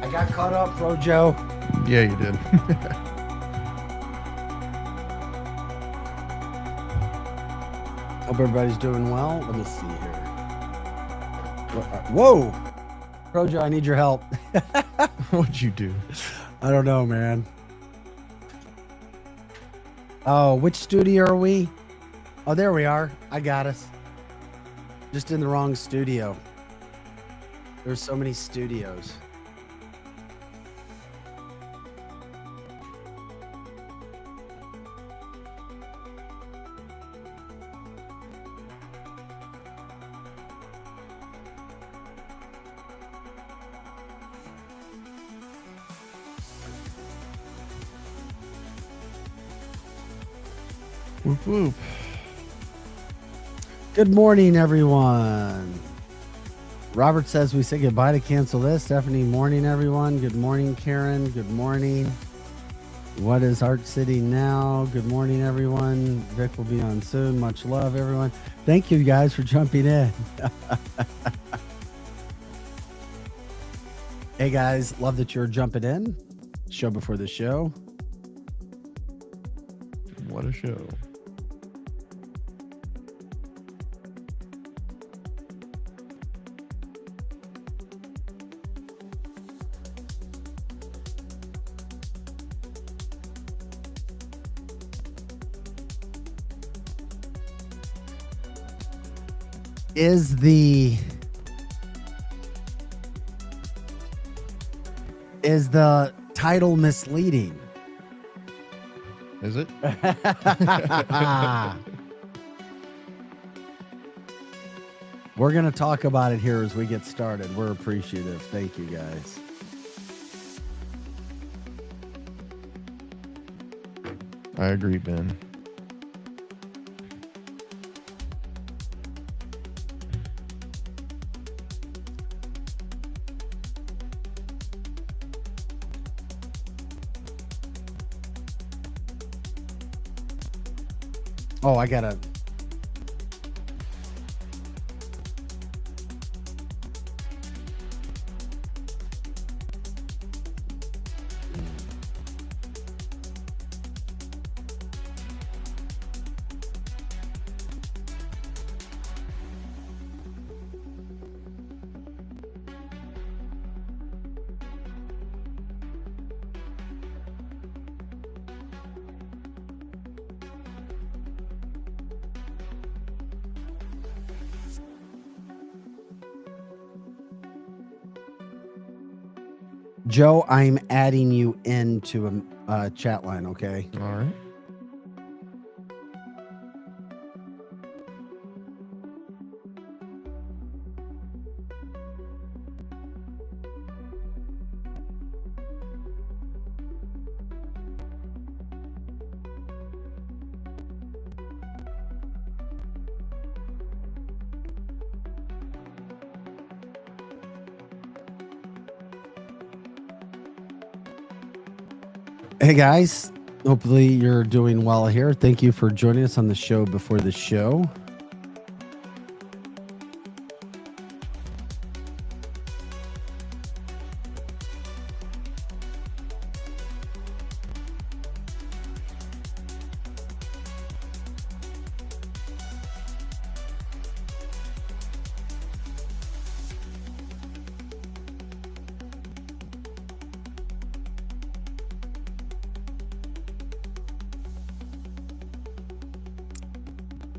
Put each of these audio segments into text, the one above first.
I got caught up, Rojo. Yeah, you did. Hope everybody's doing well. Let me see here. Whoa! Rojo, I need your help. What'd you do? I don't know, man. Oh, which studio are we? Oh, there we are. I got us. Just in the wrong studio. There's so many studios. Whoop whoop. Good morning, everyone. Robert says we say goodbye to cancel this. Stephanie, morning, everyone. Good morning, Karen. Good morning. What is Art City now? Good morning, everyone. Vic will be on soon. Much love, everyone. Thank you guys for jumping in. Hey, guys. Love that you're jumping in. Show before the show. What a show. Is the title misleading? Is it? We're going to talk about it here as we get started. We're appreciative. Thank you, guys. I agree, Ben. Oh, I got to. Joe, I'm adding you into a chat line, okay? All right. Hey, guys. Hopefully you're doing well here. Thank you for joining us on the show before the show.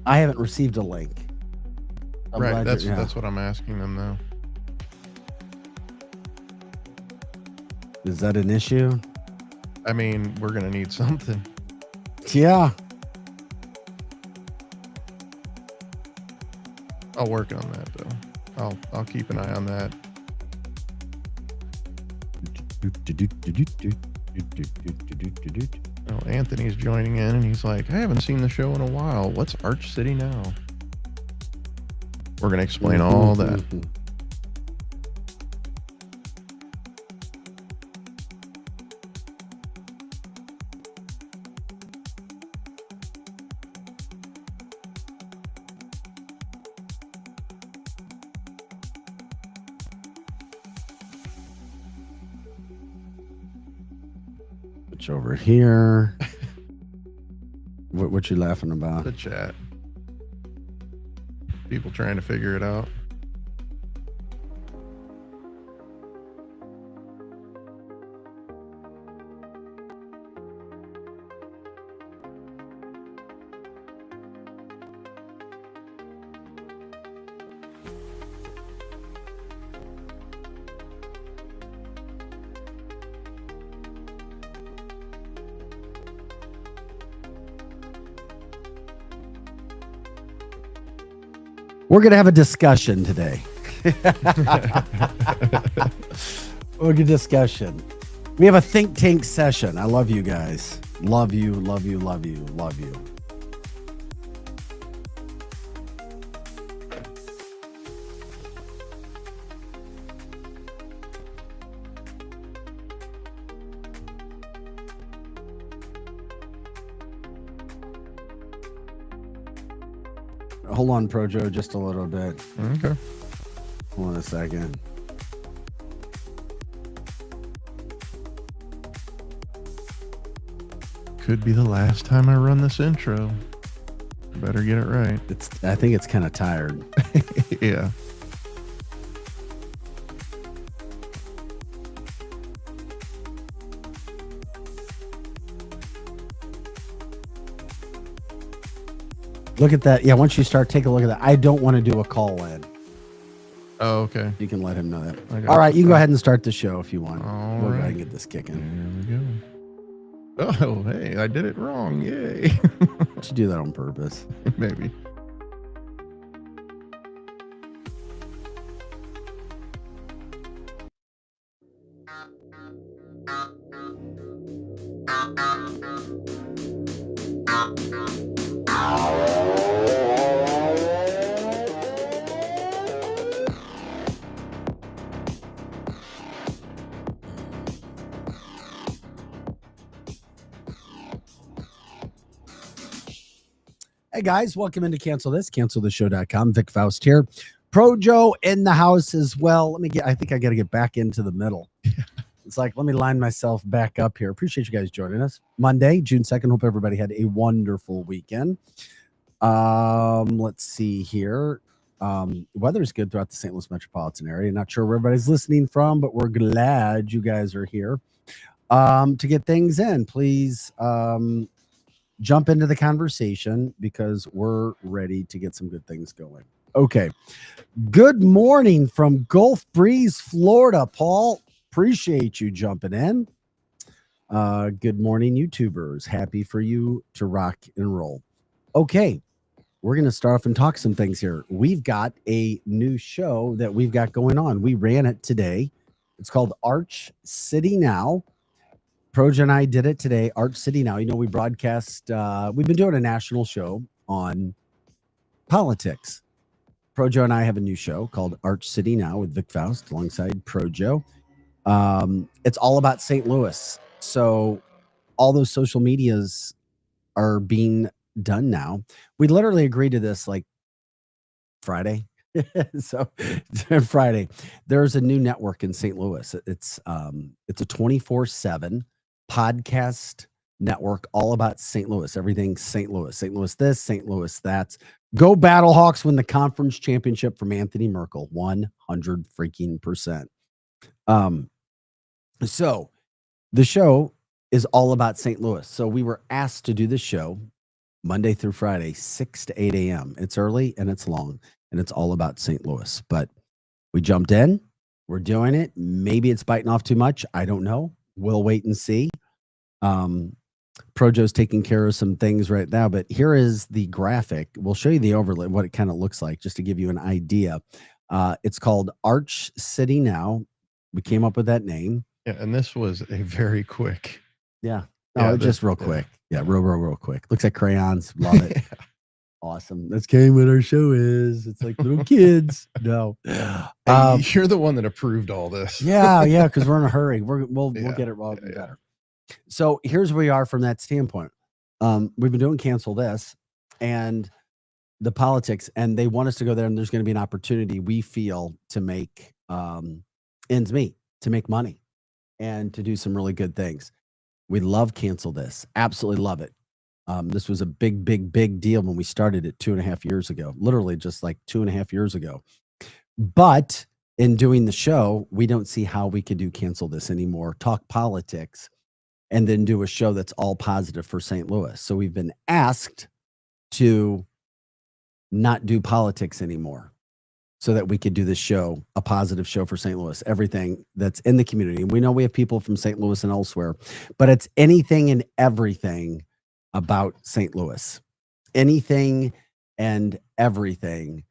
I haven't received a link. I'm Right. glad That's what I'm asking them though. Is that an issue? I mean, we're gonna need something. Yeah. I'll work on that though. I'll keep an eye on that. Oh, Anthony's joining in and he's like, I haven't seen the show in a while. What's Arch City now? We're gonna explain all that. Switch over here. What you laughing about? The chat. People trying to figure it out. We're going to have a discussion today. We're going to discussion. We have a think tank session. I love you guys. Love you, love you, love you, love you. Hold on, Projo, just a little bit. Okay. Hold on a second. Could be the last time I run this intro. Better get it right. I think it's kind of tired. Yeah. Look at that. Yeah, once you start, take a look at that. I don't want to do a call in. Oh, okay. You can let him know that. Okay. All right, you can go ahead and start the show if you want. All we'll go right. ahead and get this kicking. There we go. Oh, hey, I did it wrong. Yay. Did you do that on purpose? Maybe. Hey guys, welcome into canceltheshow.com. Vic Faust here. Projo in the house as well. I think I got to get back into the middle. It's like, let me line myself back up here. Appreciate you guys joining us. Monday, June 2nd. Hope everybody had a wonderful weekend. Let's see here. Weather's good throughout the St. Louis metropolitan area. Not sure where everybody's listening from, but we're glad you guys are here. To get things in, please jump into the conversation because we're ready to get some good things going. Okay. Good morning from Gulf Breeze, Florida, Paul. Appreciate you jumping in. Good morning, YouTubers. Happy for you to rock and roll. Okay. We're going to start off and talk some things here. We've got a new show that we've got going on. We ran it today. It's called Arch City Now. Projo and I did it today, Arch City Now. You know, we broadcast, we've been doing a national show on politics. Projo and I have a new show called Arch City Now with Vic Faust alongside Projo. It's all about St. Louis. So all those social medias are being done now. We literally agreed to this like Friday. So Friday, there's a new network in St. Louis. It's a 24/7 podcast network all about St. Louis. Everything St. Louis this, St. Louis that. Go Battlehawks win the conference championship from Anthony Merkel, 100%. So the show is all about St. Louis. So we were asked to do the show Monday through Friday, 6 to 8 a.m. It's early and it's long and it's all about St. Louis. But we jumped in. We're doing it. Maybe it's biting off too much. I don't know. We'll wait and see. Projo's taking care of some things right now, but here is the graphic. We'll show you the overlay, what it kind of looks like, just to give you an idea. It's called Arch City Now. We came up with that name. Yeah, and this was a very quick. Yeah. Oh, just real quick. Yeah, real quick. Looks like crayons. Love it. Awesome. That's kind of what our show is. It's like little kids. No. Hey, you're the one that approved all this. Yeah, because we're in a hurry. We'll get it wrong better. So here's where we are from that standpoint. We've been doing Cancel This and the politics, and they want us to go there, and there's going to be an opportunity, we feel, to make ends meet, to make money, and to do some really good things. We love Cancel This. Absolutely love it. This was a big deal when we started it 2.5 years ago, literally just like 2.5 years ago. But in doing the show, we don't see how we could do Cancel This anymore, talk politics, and then do a show that's all positive for St. Louis. So we've been asked to not do politics anymore so that we could do this show, a positive show for St. Louis, everything that's in the community. We know we have people from St. Louis and elsewhere, but it's anything and everything about St. Louis, anything and everything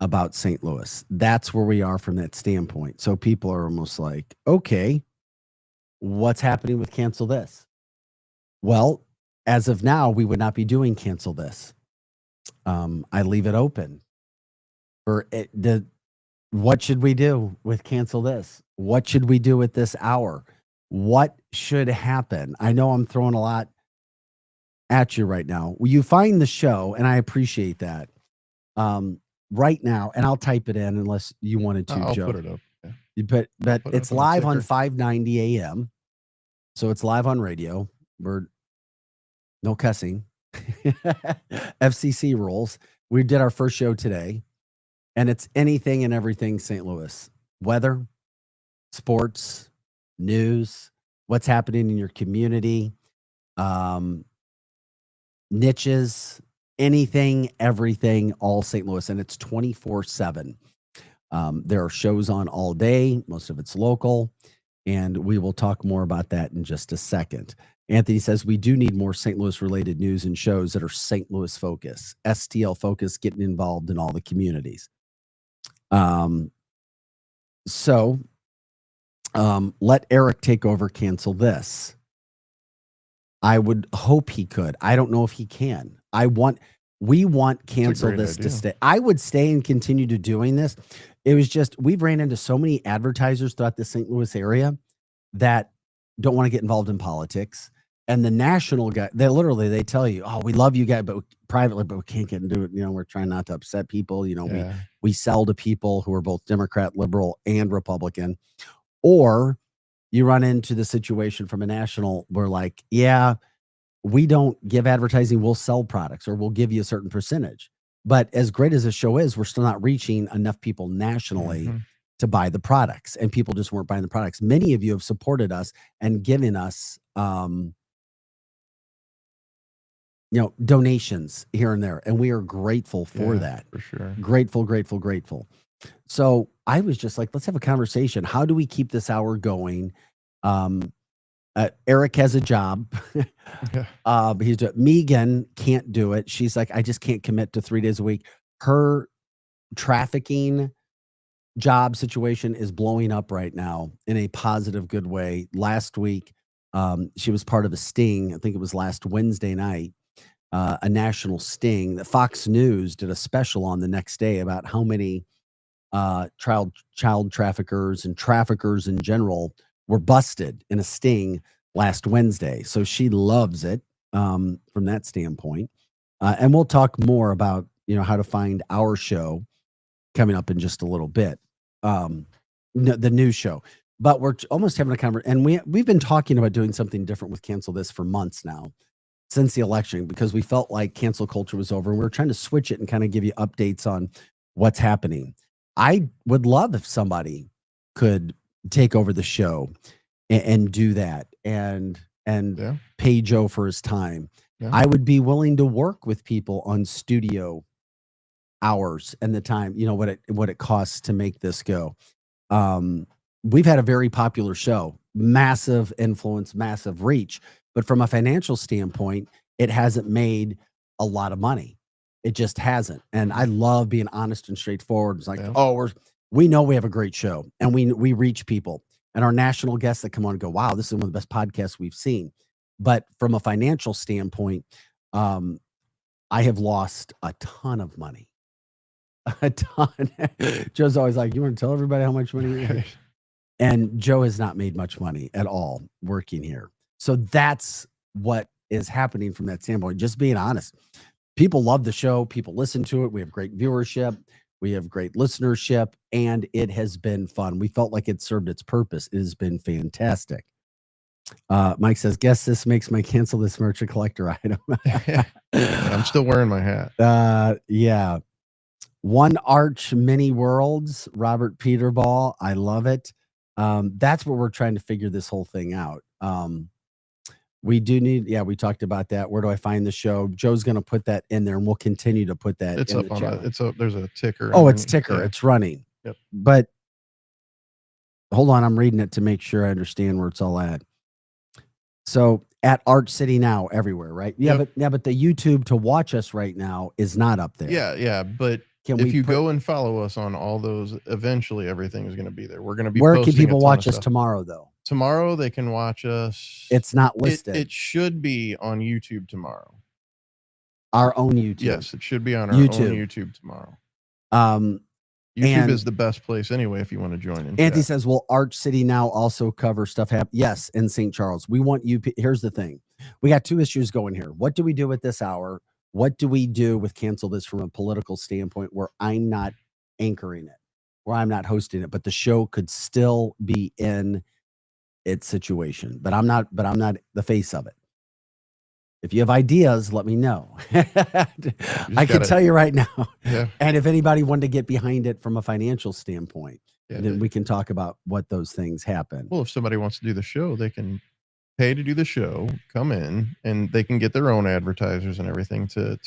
about St. Louis. That's where we are from that standpoint. So people are almost like, okay, what's happening with Cancel This? Well, as of now, we would not be doing Cancel This. I leave it open for it. What should we do with Cancel This? What should we do at this hour? What should happen? I know I'm throwing a lot at you right now. Well, you find the show, and I appreciate that. right now, and I'll type it in unless you wanted to, I'll Joe. put it up. Yeah. But put it it's up on the live on ticker. 590 a.m. So it's live on radio. We're no cussing. FCC rules. We did our first show today, and it's anything and everything St. Louis. Weather, sports, news, what's happening in your community, niches, anything, everything, all St. Louis, and it's 24/7. There are shows on all day. Most of it's local, and we will talk more about that in just a second. Anthony says we do need more St. Louis related news and shows that are St. Louis focus, STL focus, getting involved in all the communities. So let Eric take over, cancel this. I would hope he could. I don't know if he can. We want cancel this to stay. I would stay and continue to doing this. It was just, we've ran into so many advertisers throughout the St. Louis area that don't want to get involved in politics. And the national guy, they tell you, oh, we love you guys, but privately, but we can't get into it. We're trying not to upset people. We sell to people who are both Democrat, liberal, and Republican. Or you run into the situation from a national where like, yeah, we don't give advertising, we'll sell products or we'll give you a certain percentage. But as great as the show is, we're still not reaching enough people nationally to buy the products, and people just weren't buying the products. Many of you have supported us and given us, donations here and there. And we are grateful for that. For sure. Grateful, grateful, grateful. So I was just like, let's have a conversation. How do we keep this hour going? Eric has a job. Megan can't do it. She's like, I just can't commit to 3 days a week. Her trafficking job situation is blowing up right now in a positive, good way. Last week, she was part of a sting. I think it was last Wednesday night, a national sting that Fox News did a special on the next day about how many child traffickers and traffickers in general were busted in a sting last Wednesday. So she loves it from that standpoint. And we'll talk more about, how to find our show coming up in just a little bit. The news show. But we're almost having a conversation. And we've been talking about doing something different with Cancel This for months now, since the election, because we felt like cancel culture was over. And we were trying to switch it and kind of give you updates on what's happening. I would love if somebody could take over the show and do that and pay Joe for his time. Yeah. I would be willing to work with people on studio hours and the time, what it costs to make this go. We've had a very popular show, massive influence, massive reach, but from a financial standpoint, it hasn't made a lot of money. It just hasn't. And I love being honest and straightforward. It's like, we know we have a great show and we reach people, and our national guests that come on and go, wow, this is one of the best podcasts we've seen. But from a financial standpoint, I have lost a ton of money. A ton. Joe's always like, you want to tell everybody how much money you have? And Joe has not made much money at all working here. So that's what is happening from that standpoint. Just being honest. People love the show. People listen to it. We have great viewership. We have great listenership, and it has been fun. We felt like it served its purpose. It has been fantastic. Mike says, guess this makes my Cancel This merch a collector item. I'm still wearing my hat. Yeah. One Arch Mini Worlds, Robert Peterball. I love it. That's what we're trying to figure this whole thing out. We do need, we talked about that. Where do I find the show? Joe's going to put that in there, and we'll continue to put that in the chat. There's a ticker. Oh, it's ticker. Yeah. It's running. Yep. But hold on, I'm reading it to make sure I understand where it's all at. So at Arch City Now everywhere, right? Yeah, yep. But the YouTube to watch us right now is not up there. Yeah. But if you go and follow us on all those, eventually everything is going to be there. We're going to be. Where can people watch us tomorrow, though? Tomorrow they can watch us. It's not listed. It should be on YouTube tomorrow. Our own YouTube. Yes, it should be on our own YouTube tomorrow. YouTube is the best place anyway if you want to join in. Anthony says, will Arch City Now also cover stuff? Yes, in St. Charles. We want you. Here's the thing. We got two issues going here. What do we do with this hour? What do we do with Cancel This from a political standpoint where I'm not anchoring it, where I'm not hosting it, but the show could still be in its situation, but I'm not the face of it. If you have ideas, let me know. I can tell you right now. Yeah. And if anybody wanted to get behind it from a financial standpoint, then we can talk about what those things happen. Well, if somebody wants to do the show, they can pay to do the show, come in, and they can get their own advertisers and everything to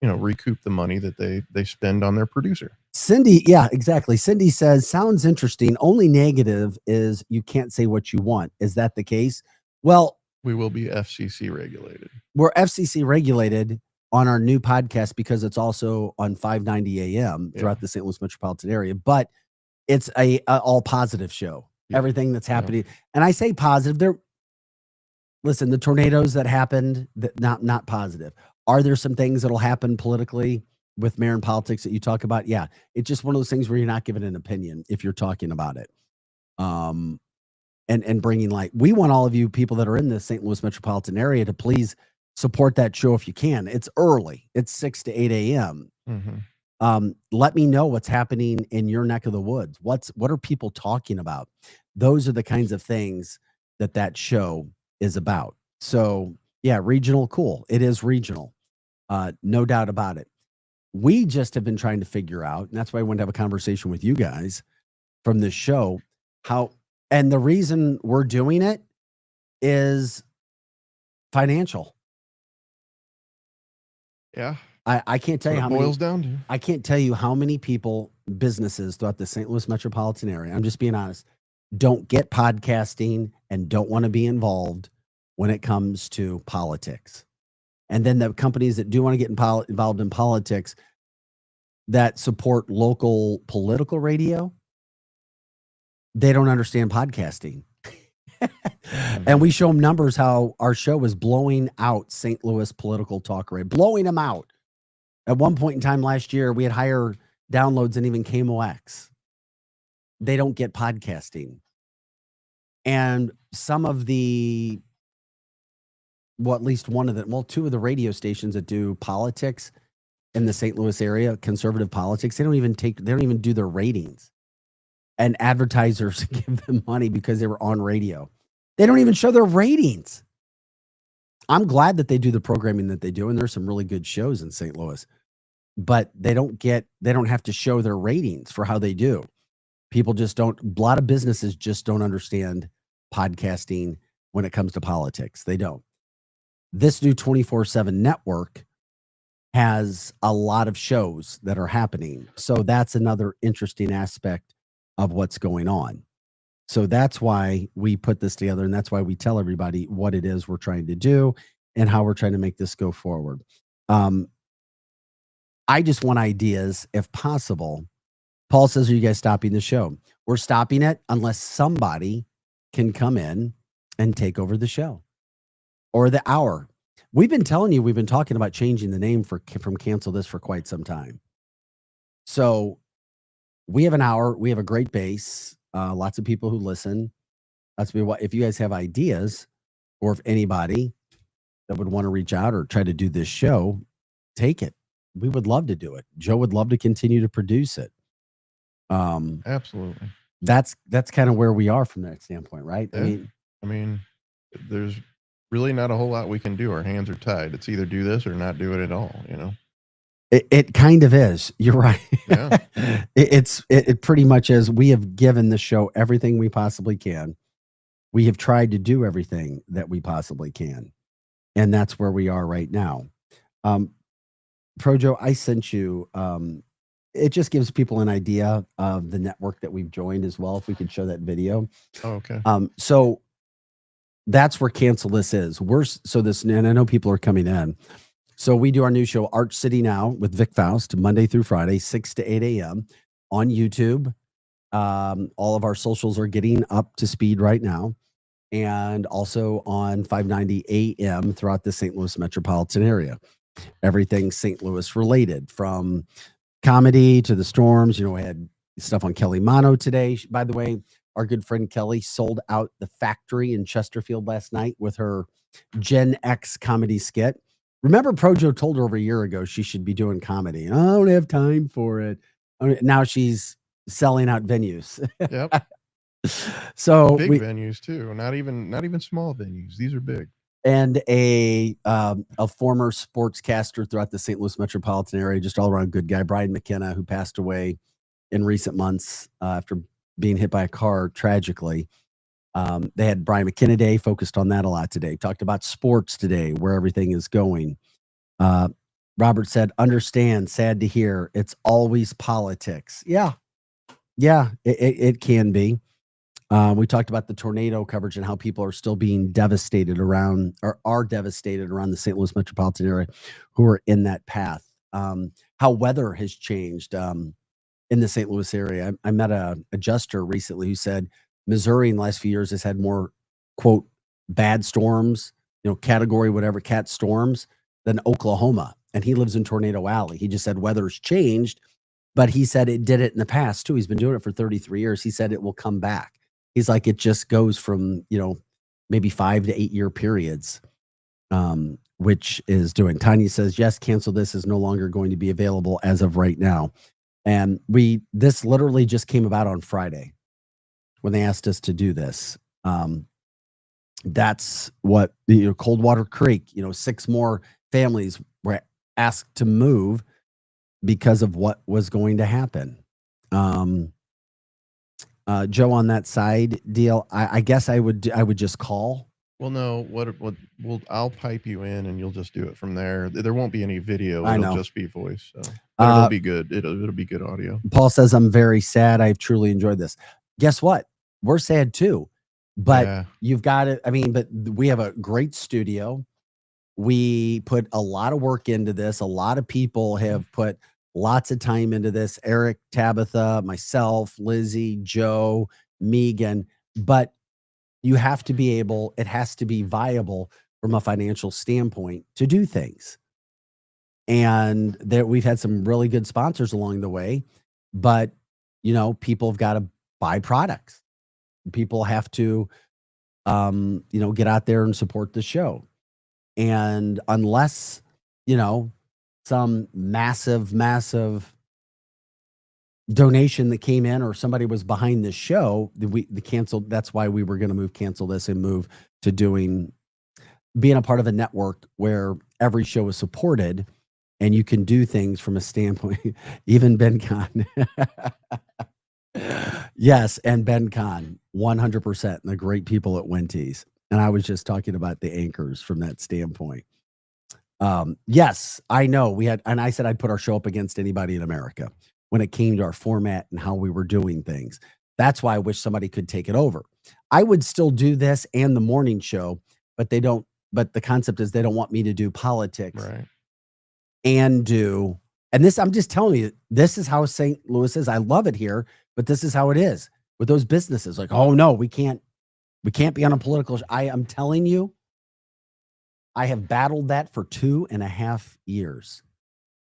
recoup the money that they spend on their producer. Cindy, yeah, exactly. Cindy says, sounds interesting. Only negative is you can't say what you want. Is that the case? Well, we will be FCC regulated. We're FCC regulated on our new podcast because it's also on 590 AM throughout the St. Louis metropolitan area, but it's a all positive show. Yeah. Everything that's happening. Yeah. And I say positive. Listen, the tornadoes that happened, not positive. Are there some things that'll happen politically with mayor and politics that you talk about? Yeah. It's just one of those things where you're not giving an opinion if you're talking about it. And bringing light. We want all of you people that are in the St. Louis metropolitan area to please support that show if you can. It's early. It's 6 to 8 a.m. Mm-hmm. Let me know what's happening in your neck of the woods. What are people talking about? Those are the kinds of things that show is about. So yeah, regional, cool. It is regional. No doubt about it. We just have been trying to figure out, and that's why I wanted to have a conversation with you guys from this show, and the reason we're doing it is financial. Yeah. I can't tell you how boils down to. I can't tell you how many businesses throughout the St. Louis metropolitan area, I'm just being honest, don't get podcasting and don't want to be involved when it comes to politics. And then the companies that do want to get involved in politics that support local political radio, they don't understand podcasting. And we show them numbers how our show is blowing out St. Louis political talk radio, blowing them out. At one point in time last year, we had higher downloads than even KMOX. They don't get podcasting. And some of the, at least two of the radio stations that do politics in the St. Louis area, conservative politics, they don't even do their ratings. And advertisers give them money because they were on radio. They don't even show their ratings. I'm glad that they do the programming that they do, and there's some really good shows in St. Louis. But they don't have to show their ratings for how they do. People just don't, a lot of businesses just don't understand podcasting when it comes to politics. They don't. This new 24/7 network has a lot of shows that are happening. So that's another interesting aspect of what's going on. So that's why we put this together, and that's why we tell everybody what it is we're trying to do and how we're trying to make this go forward. I just want ideas if possible. Paul says, are you guys stopping the show? We're stopping it unless somebody can come in and take over the show or the hour. We've been telling you, we've been talking about changing the name from Cancel This for quite some time. So we have an hour. We have a great base. Lots of people who listen. If you guys have ideas, or if anybody that would want to reach out or try to do this show, take it. We would love to do it. Joe would love to continue to produce it. Absolutely. That's kind of where we are from that standpoint, right? Yeah. I mean, there's really not a whole lot we can do. Our hands are tied. It's either do this or not do it at all, It kind of is. You're right. Yeah. It pretty much is. We have given the show everything we possibly can. We have tried to do everything that we possibly can. And that's where we are right now. Projo, I sent you, it just gives people an idea of the network that we've joined as well. If we could show that video. Oh, okay. So that's where Cancel This is. And I know people are coming in. So we do our new show, Arch City Now, with Vic Faust, Monday through Friday, 6 to 8 a.m. on YouTube. All of our socials are getting up to speed right now. And also on 590 AM throughout the St. Louis metropolitan area. Everything St. Louis related, from comedy to the storms. We had stuff on Kelly Mono today. By the way, our good friend Kelly sold out the Factory in Chesterfield last night with her Gen X comedy skit. Remember, Projo told her over a year ago she should be doing comedy. I don't have time for it. Now she's selling out venues. Yep. So Big venues too. Not even small venues. These are big. And a former sportscaster throughout the St. Louis metropolitan area, just all around good guy, Brian McKenna, who passed away in recent months after being hit by a car tragically. They had Brian McKenna Day, focused on that a lot today. Talked about sports today, where everything is going. Robert said, understand, sad to hear, it's always politics. Yeah, it can be. We talked about the tornado coverage and how people are still being devastated around, or are devastated around the St. Louis metropolitan area who are in that path. How weather has changed in the St. Louis area. I met a adjuster recently who said Missouri in the last few years has had more, quote, bad storms, category whatever, cat storms, than Oklahoma. And he lives in Tornado Alley. He just said weather's changed, but he said it did it in the past too. He's been doing it for 33 years. He said it will come back. He's like, it just goes from, maybe 5 to 8 year periods, which is doing. Tanya says, yes, cancel this is no longer going to be available as of right now. And this literally just came about on Friday when they asked us to do this. That's what Coldwater Creek, 6 more families were asked to move because of what was going to happen. Joe, on that side deal, I guess I would just call. Well, no, I'll pipe you in and you'll just do it from there. There won't be any video. I know. It'll just be voice. So. But it'll be good. It'll be good audio. Paul says, I'm very sad. I've truly enjoyed this. Guess what? We're sad too. But you've got it. I mean, but we have a great studio. We put a lot of work into this. A lot of people have put lots of time into this. Eric, Tabitha, myself, Lizzie, Joe, Megan. But you have to be able, it has to be viable from a financial standpoint to do things. And we've had some really good sponsors along the way, but people have got to buy products. People have to, get out there and support the show. And unless, some massive donation that came in or somebody was behind this show, the canceled. That's why we were going to cancel this and move to being a part of a network where every show is supported and you can do things from a standpoint, even Ben Kahn. Yes. And Ben Kahn, 100%. And the great people at Wendy's. And I was just talking about the anchors from that standpoint. Yes, I know and I said I'd put our show up against anybody in America when it came to our format and how we were doing things. That's why I wish somebody could take it over. I would still do this and the morning show, but the concept is they don't want me to do politics. Right. And this, I'm just telling you, this is how St. Louis is. I love it here, but this is how it is with those businesses. Like, oh no, we can't be on a political I am telling you, I have battled that for 2.5 years.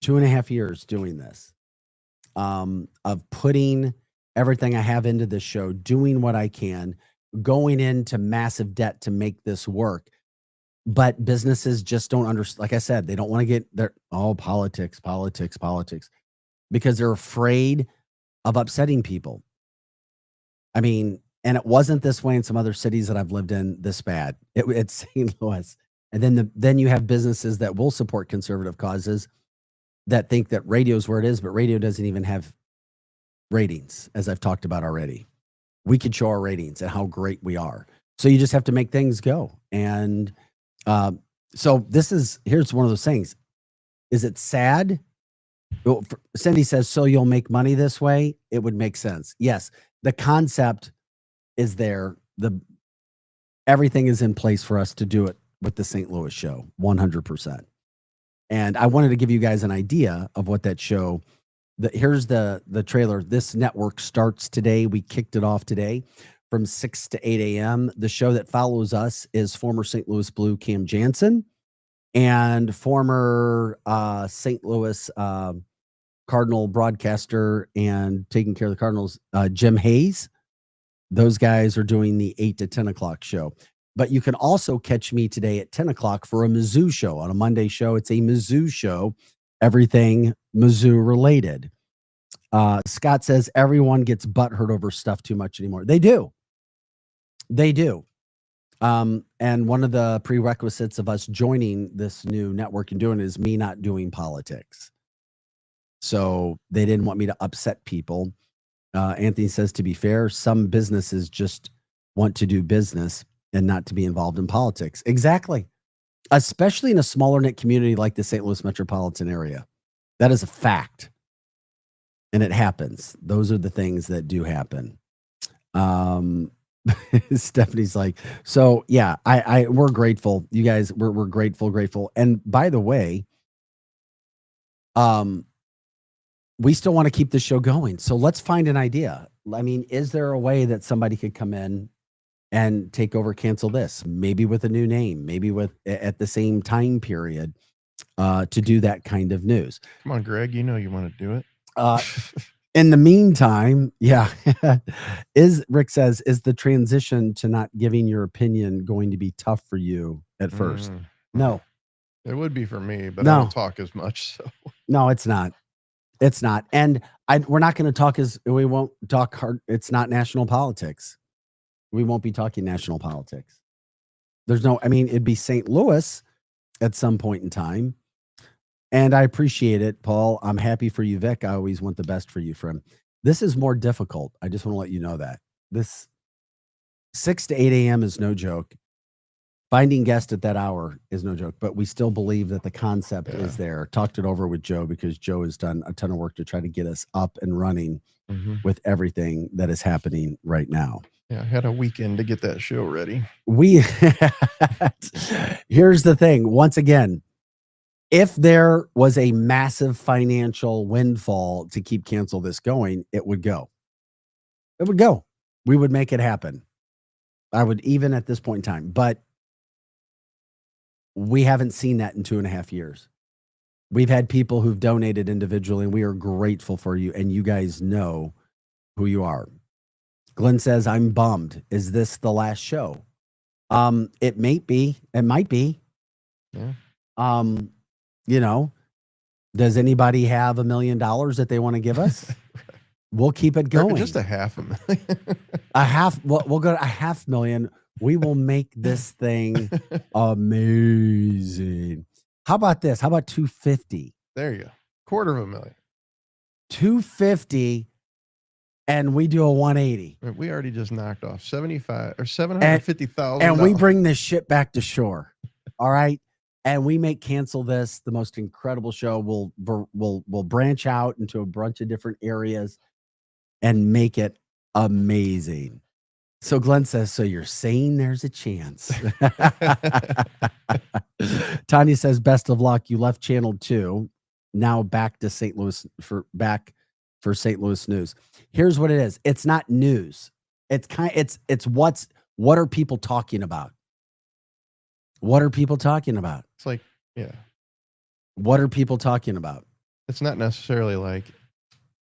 2.5 years doing this. Of putting everything I have into this show, doing what I can, going into massive debt to make this work. But businesses just don't understand. Like I said, they don't want to get politics, because they're afraid of upsetting people. I mean, and it wasn't this way in some other cities that I've lived in this bad. It's St. Louis. And then you have businesses that will support conservative causes that think that radio's where it is, but radio doesn't even have ratings, as I've talked about already. We could show our ratings and how great we are. So you just have to make things go. And so here's one of those things. Is it sad? Well, Cindy says, so you'll make money this way? It would make sense. Yes, the concept is there. Everything is in place for us to do it with the St. Louis show, 100%. And I wanted to give you guys an idea of what that show. Here's the trailer. This network starts today. We kicked it off today from 6 to 8 a.m. The show that follows us is former St. Louis Blue Cam Jansen and former St. Louis Cardinal broadcaster and taking care of the Cardinals, Jim Hayes. Those guys are doing the 8 to 10 o'clock show. But you can also catch me today at 10 o'clock for a Mizzou show. On a Monday show, it's a Mizzou show, everything Mizzou related. Scott says everyone gets butthurt over stuff too much anymore. They do. They do. And one of the prerequisites of us joining this new network and doing it is me not doing politics. So they didn't want me to upset people. Anthony says, to be fair, some businesses just want to do business and not to be involved in politics. Exactly. Especially in a smaller knit community like the St. Louis metropolitan area. That is a fact. And it happens. Those are the things that do happen. Stephanie's like, so yeah, we're grateful. You guys, we're grateful. And by the way, we still want to keep the show going. So let's find an idea. I mean, is there a way that somebody could come in and take over, cancel this, maybe with a new name, maybe with at the same time period, to do that kind of news? Come on, Greg, you know you want to do it. In the meantime, yeah, Rick says, is the transition to not giving your opinion going to be tough for you at first? No. It would be for me, but I don't talk as much. So no, it's not. It's not. And we're not going to talk we won't talk hard. It's not national politics. We won't be talking national politics. It'd be St. Louis at some point in time. And I appreciate it, Paul. I'm happy for you, Vic. I always want the best for you, friend. This is more difficult. I just want to let you know that. This 6 to 8 a.m. is no joke. Finding guests at that hour is no joke, but we still believe that the concept is there. Talked it over with Joe because Joe has done a ton of work to try to get us up and running with everything that is happening right now. Yeah, I had a weekend to get that show ready. Here's the thing. Once again, if there was a massive financial windfall to keep Cancel This going, it would go. It would go. We would make it happen. I would, even at this point in time. But we haven't seen that in 2.5 years. We've had people who've donated individually, and we are grateful for you, and you guys know who you are. Glenn says, I'm bummed. Is this the last show? It might be. It might be. Yeah. Does anybody have $1 million that they want to give us? We'll keep it going. Just $500,000. We'll go to $500,000. We will make this thing amazing. How about this? How about 250? There you go. $250,000. 250, and we do a 180. We already just knocked off $750,000. And we bring this shit back to shore. All right. And we make Cancel This the most incredible show. We'll branch out into a bunch of different areas and make it amazing. So Glenn says, so you're saying there's a chance. Tanya says, best of luck. You left channel 2. Now back to St. Louis for St. Louis news. Here's what it is. It's not news. It's what are people talking about? What are people talking about? It's like, yeah. What are people talking about? It's not necessarily like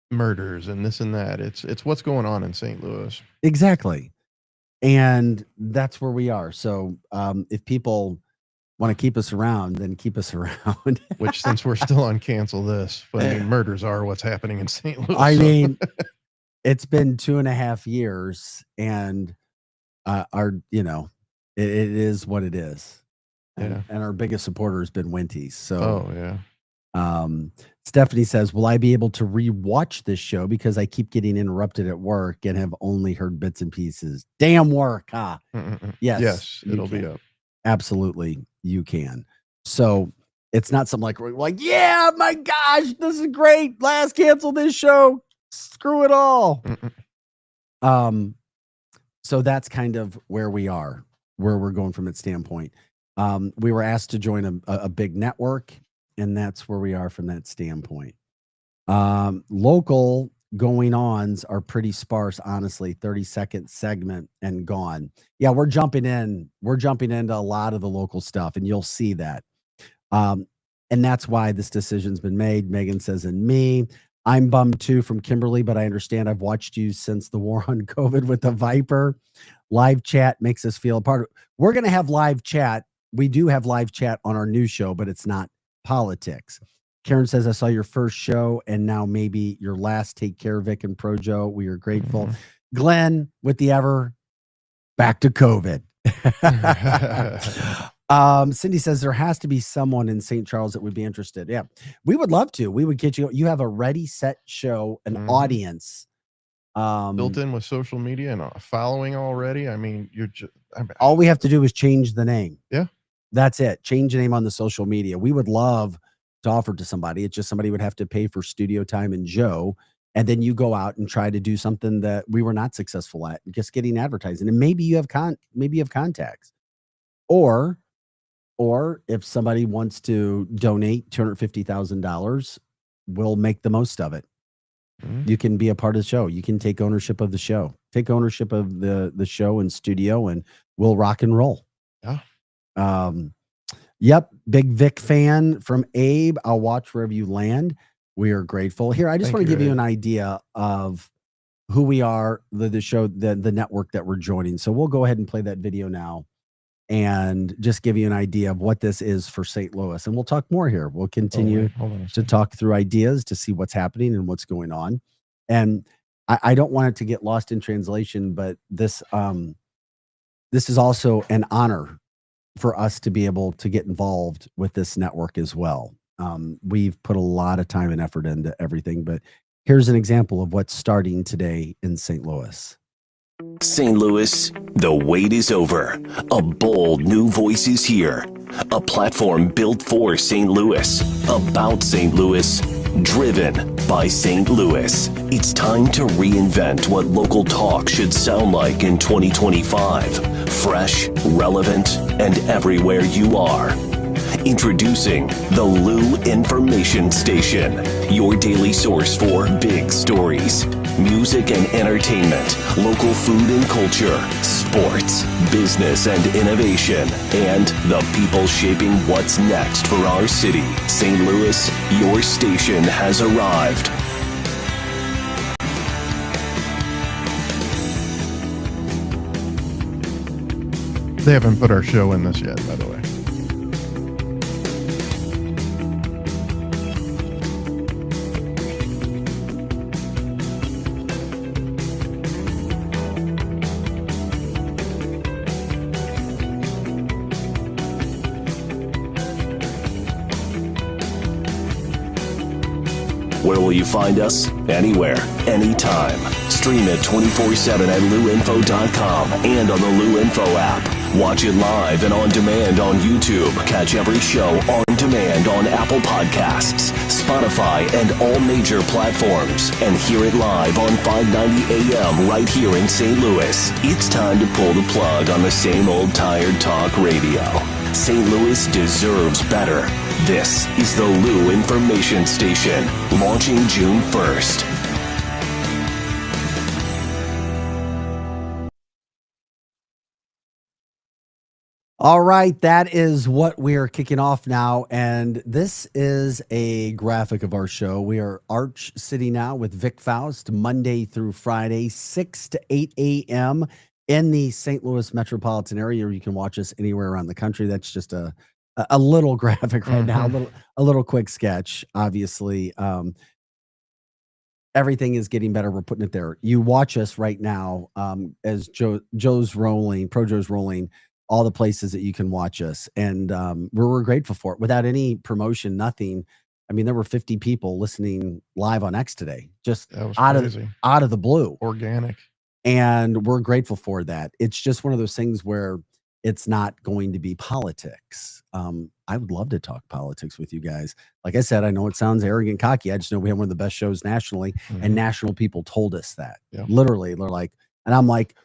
murders and this and that. It's what's going on in St. Louis. Exactly. And that's where we are. So if people want to keep us around, then keep us around. Which, since we're still on Cancel This, but I mean, murders are what's happening in St. Louis. I mean, it's been 2.5 years, and it is what it is. And our biggest supporter has been Winties. So, Stephanie says, will I be able to rewatch this show because I keep getting interrupted at work and have only heard bits and pieces? Damn work, huh? Yes, it'll be up. Absolutely, you can. So it's not something like we're like, yeah, my gosh, this is great. Last Cancel This show. Screw it all. So that's kind of where we are, where we're going from its standpoint. We were asked to join a big network, and that's where we are from that standpoint. Local going-ons are pretty sparse, honestly. 30-second segment and gone. Yeah, we're jumping in. We're jumping into a lot of the local stuff, and you'll see that. And that's why this decision's been made. Megan says, and me. I'm bummed too from Kimberly, but I understand. I've watched you since the war on COVID with the Viper. Live chat makes us feel a part of. We're going to have live chat. We do have live chat on our new show, but it's not politics. Karen says, I saw your first show and now maybe your last. Take care, Vic and Projo. We are grateful. Mhm. Glenn with the ever back to COVID. Cindy says there has to be someone in St. Charles that would be interested. Yeah, we would love to. We would get you. You have a ready, set show, an audience. Built in with social media and following already. I mean, you're just all we have to do is change the name. Yeah. That's it. Change the name on the social media. We would love to offer to somebody. It's just somebody would have to pay for studio time and Joe. And then you go out and try to do something that we were not successful at, just getting advertising. And maybe you have contacts. Or if somebody wants to donate $250,000, we'll make the most of it. You can be a part of the show. You can take ownership of the show. Take ownership of the show and studio, and we'll rock and roll. Yeah. Yep. Big Vic fan from Abe. I'll watch wherever you land. We are grateful. Here, I just want to give you an idea of who we are, the show, the network that we're joining. So we'll go ahead and play that video now and just give you an idea of what this is for St. Louis. And we'll talk more here. We'll continue to talk through ideas to see what's happening and what's going on. And I don't want it to get lost in translation, but this is also an honor for us to be able to get involved with this network as well. We've put a lot of time and effort into everything, but here's an example of what's starting today in St. Louis. St. Louis, the wait is over. A bold new voice is here. A platform built for St. Louis, about St. Louis, driven by St. Louis. It's time to reinvent what local talk should sound like in 2025. Fresh, relevant, and everywhere you are. Introducing the Lou Information Station, your daily source for big stories, music and entertainment, local food and culture, sports, business and innovation, and the people shaping what's next for our city. St. Louis, your station has arrived. They haven't put our show in this yet, by the way. Where will you find us? Anywhere, anytime. Stream it 24/7 at luinfo.com and on the Lou Info app. Watch it live and on demand on YouTube. Catch every show on demand on Apple Podcasts, Spotify, and all major platforms. And hear it live on 590 AM right here in St. Louis. It's time to pull the plug on the same old tired talk radio. St. Louis deserves better. This is the Lou Information Station, launching June 1st. All right, that is what we are kicking off now, and this is a graphic of our show. We are Arch City now with Vic Faust, Monday through Friday, 6 to 8 a.m. in the St. Louis metropolitan area. You can watch us anywhere around the country. That's just a little graphic right now, a little quick sketch. Obviously, everything is getting better. We're putting it there. You watch us right now as Joe's rolling, Projo's rolling, all the places that you can watch us. And we're grateful for it. Without any promotion, nothing. I mean, there were 50 people listening live on X today, just out of the blue. Organic. And we're grateful for that. It's just one of those things where it's not going to be politics. I would love to talk politics with you guys. Like I said, I know it sounds arrogant, cocky. I just know we have one of the best shows nationally, and national people told us that. Yeah. Literally, they're like, and I'm like,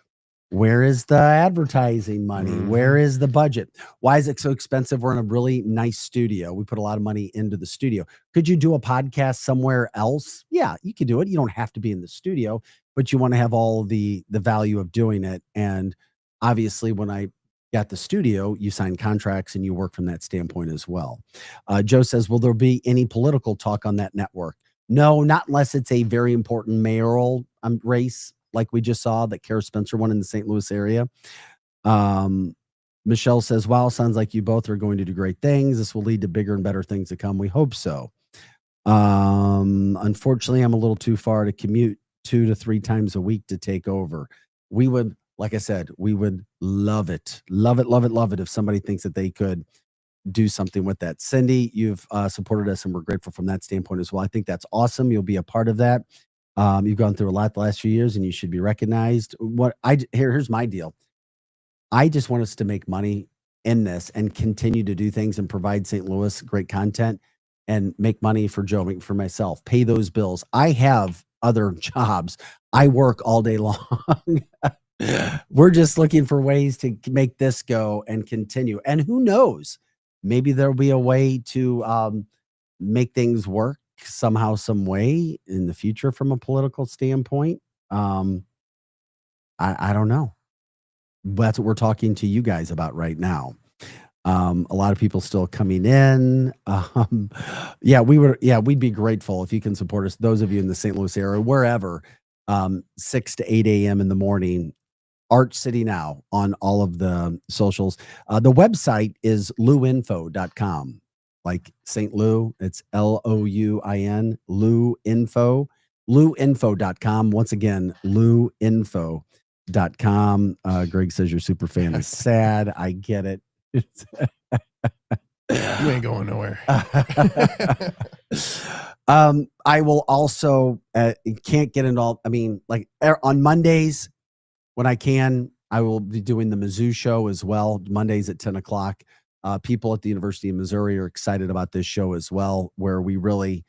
where is the advertising money? Where is the budget? Why is it so expensive? We're in a really nice studio. We put a lot of money into the studio. Could you do a podcast somewhere else? Yeah, you could do it. You don't have to be in the studio, but you want to have all the value of doing it. And obviously, when I got the studio, you sign contracts and you work from that standpoint as well. Joe says, will there be any political talk on that network? No, not unless it's a very important mayoral race. like we just saw that Kara Spencer won in the St. Louis area. Michelle says, wow, sounds like you both are going to do great things. This will lead to bigger and better things to come. We hope so. Unfortunately, I'm a little too far to commute 2 to 3 times a week to take over. We would, like I said, we would love it. Love it, love it, love it if somebody thinks that they could do something with that. Cindy, you've supported us and we're grateful from that standpoint as well. I think that's awesome. You'll be a part of that. You've gone through a lot the last few years and you should be recognized. Here's my deal. I just want us to make money in this and continue to do things and provide St. Louis great content and make money for Joe, make for myself, pay those bills. I have other jobs. I work all day long. We're just looking for ways to make this go and continue. And who knows, maybe there'll be a way to make things work somehow, some way in the future from a political standpoint. I don't know. That's what we're talking to you guys about right now. A lot of people still coming in. We'd be grateful if you can support us. Those of you in the St. Louis area, wherever, 6 to 8 a.m. in the morning, Art City Now on all of the socials. The website is luinfo.com. Like St. Lou, it's LOUIN, luinfo, luinfo.com. Once again, luinfo.com. Greg says your super fan is sad. I get it. You ain't going nowhere. I will also can't get into all. I mean, like on Mondays when I can, I will be doing the Mizzou show as well. Mondays at 10 o'clock. People at the University of Missouri are excited about this show as well, where we really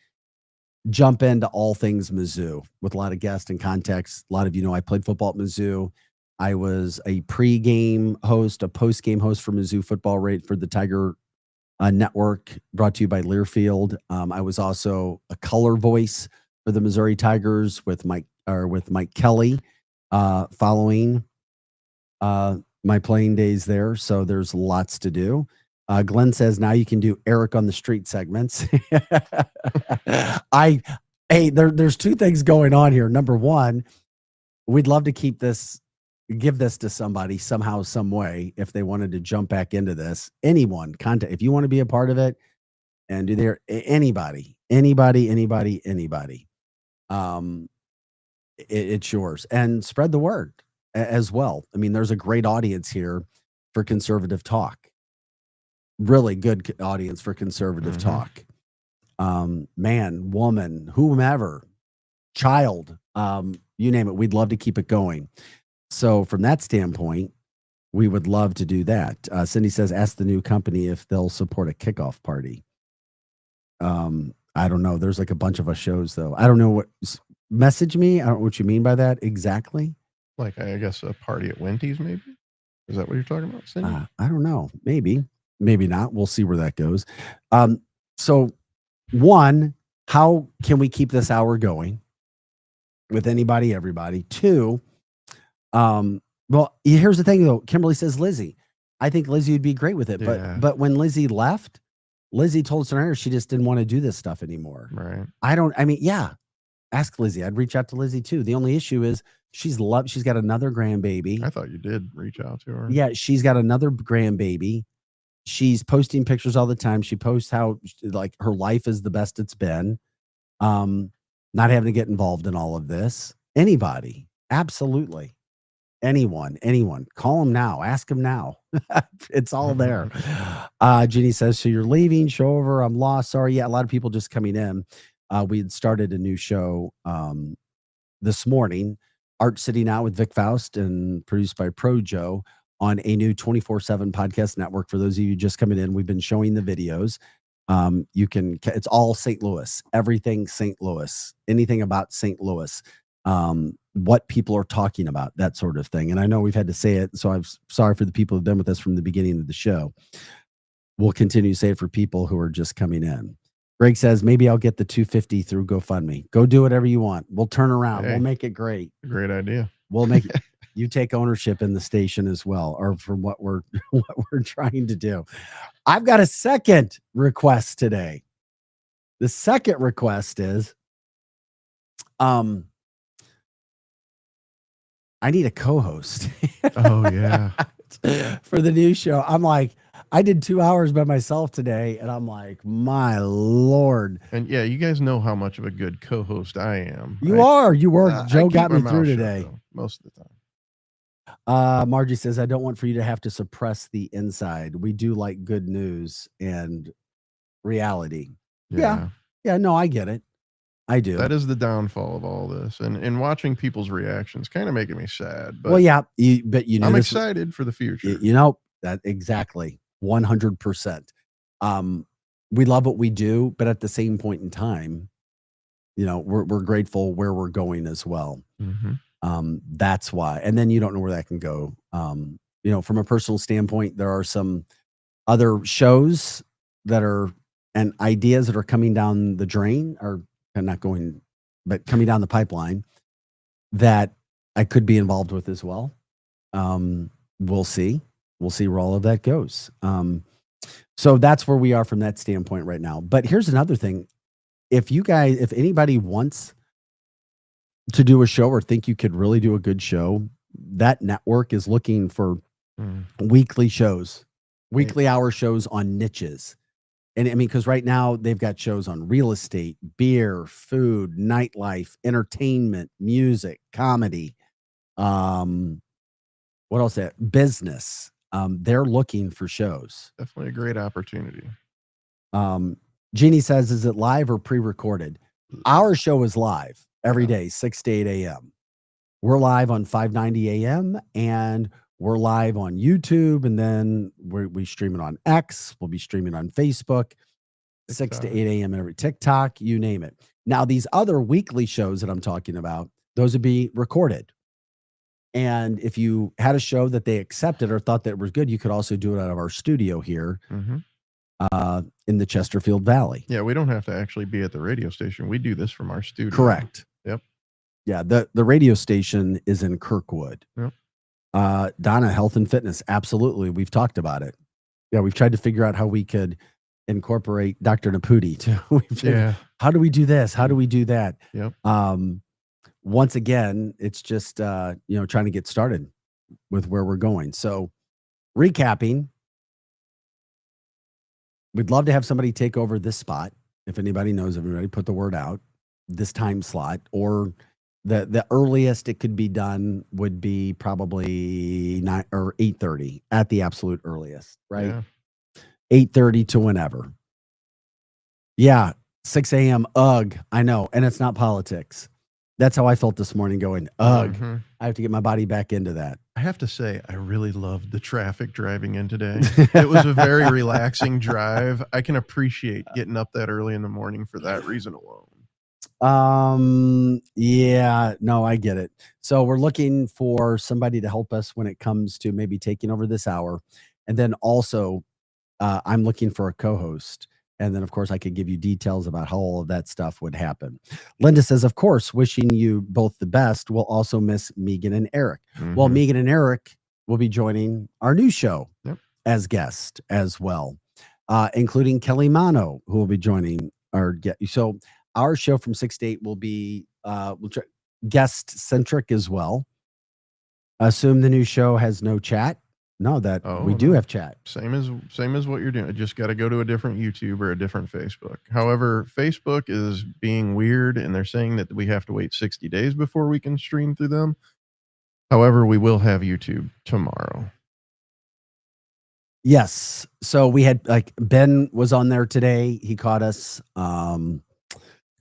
jump into all things Mizzou with a lot of guests and context. A lot of you know I played football at Mizzou. I was a pre-game host, a post-game host for Mizzou football rate for the Tiger Network, brought to you by Learfield. I was also a color voice for the Missouri Tigers with Mike Kelly, following my playing days there. So there's lots to do. Glenn says now you can do Eric on the street segments. There's 2 things going on here. Number one, we'd love to give this to somebody somehow, some way, if they wanted to jump back into this. Anyone, contact if you want to be a part of it and do there. Anybody. It's yours, and spread the word as well. I mean, there's a great audience here for conservative talk. Really good audience for conservative talk. Man, woman, whomever, child, you name it. We'd love to keep it going. So from that standpoint, we would love to do that. Cindy says, ask the new company if they'll support a kickoff party. I don't know. There's like a bunch of us shows though. I don't know message me. I don't know what you mean by that exactly. Like, I guess a party at Wendy's, maybe? Is that what you're talking about, Cindy? I don't know. Maybe not. We'll see where that goes. So one, how can we keep this hour going with anybody, everybody? 2, well, here's the thing though. Kimberly says Lizzie. I think Lizzie would be great with it. Yeah. But when Lizzie left, Lizzie told us she just didn't want to do this stuff anymore. Right. Ask Lizzie. I'd reach out to Lizzie too. The only issue is she's got another grandbaby. I thought you did reach out to her. Yeah, she's got another grandbaby. She's posting pictures all the time. She posts how like her life is the best it's been. Not having to get involved in all of this. Anybody, absolutely. Anyone, call them now. Ask them now. It's all there. Jeannie says, so you're leaving, show over. I'm lost. Sorry. Yeah, a lot of people just coming in. We had started a new show this morning, Art City Now with Vic Faust, and produced by Pro Joe on a new 24/7 podcast network. For those of you just coming in, we've been showing the videos. It's all St. Louis, everything St. Louis, anything about St. Louis, what people are talking about, that sort of thing. And I know we've had to say it, so I'm sorry for the people who've been with us from the beginning of the show. We'll continue to say it for people who are just coming in. Greg says, maybe I'll get the $250 through GoFundMe. Go do whatever you want. We'll turn around. Hey, we'll make it great. Great idea. We'll make it. You take ownership in the station as well, or from what we're trying to do. I've got a second request today. The second request is, I need a co-host. Oh yeah. For the new show. I'm like, I did 2 hours by myself today, and I'm like, my Lord. And yeah, you guys know how much of a good co-host I am. You were. I Joe keep got my me through mouth shut, today. though, most of the time. Margie says, I don't want for you to have to suppress the inside. We do like good news and reality. Yeah. Yeah, no, I get it. I do. That is the downfall of all this, and watching people's reactions kind of making me sad. But well, yeah, but you know, I'm excited for the future. You know that exactly 100%. We love what we do, but at the same point in time, you know, we're grateful where we're going as well. That's why. And then you don't know where that can go. You know, from a personal standpoint, there are some other shows that are and ideas that are coming down the drain, or not going, but coming down the pipeline that I could be involved with as well. We'll see. We'll see where all of that goes. So that's where we are from that standpoint right now. But here's another thing. If anybody wants to do a show or think you could really do a good show, that network is looking for weekly shows, weekly hour shows on niches. And I mean, because right now they've got shows on real estate, beer, food, nightlife, entertainment, music, comedy. What else? Business. They're looking for shows. Definitely a great opportunity. Jeannie says, is it live or pre-recorded? Our show is live every day, 6 to 8 a.m. We're live on 590 a.m. and we're live on YouTube, and then we stream it on X. We'll be streaming on Facebook, 6 to 8 a.m. every TikTok, you name it. Now, these other weekly shows that I'm talking about, those would be recorded. And if you had a show that they accepted or thought that was good, you could also do it out of our studio here in the Chesterfield Valley. Yeah, we don't have to actually be at the radio station. We do this from our studio. Correct. Yep. Yeah, the radio station is in Kirkwood. Yep. Donna, health and fitness. Absolutely. We've talked about it. Yeah, we've tried to figure out how we could incorporate Dr. Naputi too. How do we do this? How do we do that? Yep. Once again, it's just trying to get started with where we're going. So recapping, we'd love to have somebody take over this spot. If anybody knows, everybody put the word out, this time slot, or the earliest it could be done would be probably 9 or 8:30 at the absolute earliest, right? Yeah. 8:30 to whenever. Yeah, 6 a.m. Ugh, I know, and it's not politics. That's how I felt this morning going, ugh, I have to get my body back into that. I have to say, I really loved the traffic driving in today. It was a very relaxing drive. I can appreciate getting up that early in the morning for that reason alone. Yeah, no, I get it. So we're looking for somebody to help us when it comes to maybe taking over this hour. And then also, I'm looking for a co-host. And then, of course, I could give you details about how all of that stuff would happen. Linda says, of course, wishing you both the best. We'll also miss Megan and Eric. Well, Megan and Eric will be joining our new show as guests as well, including Kelly Mano, who will be joining our guest. So our show from 6 to 8 will be guest-centric as well. Assume the new show has no chat. No, we do have chat. Same as what you're doing. Just got to go to a different YouTube or a different Facebook. However, Facebook is being weird, and they're saying that we have to wait 60 days before we can stream through them. However, we will have YouTube tomorrow. Yes. So we had Ben was on there today. He caught us.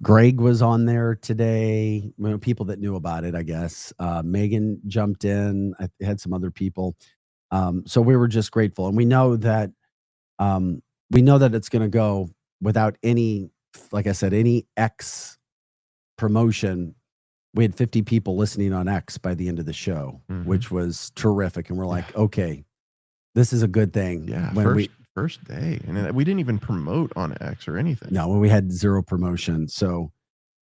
Greg was on there today. People that knew about it, I guess. Megan jumped in. I had some other people. So we were just grateful, and we know that it's going to go without any, like I said, any X promotion. We had 50 people listening on X by the end of the show, which was terrific. And we're like, okay, this is a good thing. Yeah, first day, and we didn't even promote on X or anything. No, we had zero promotion. So,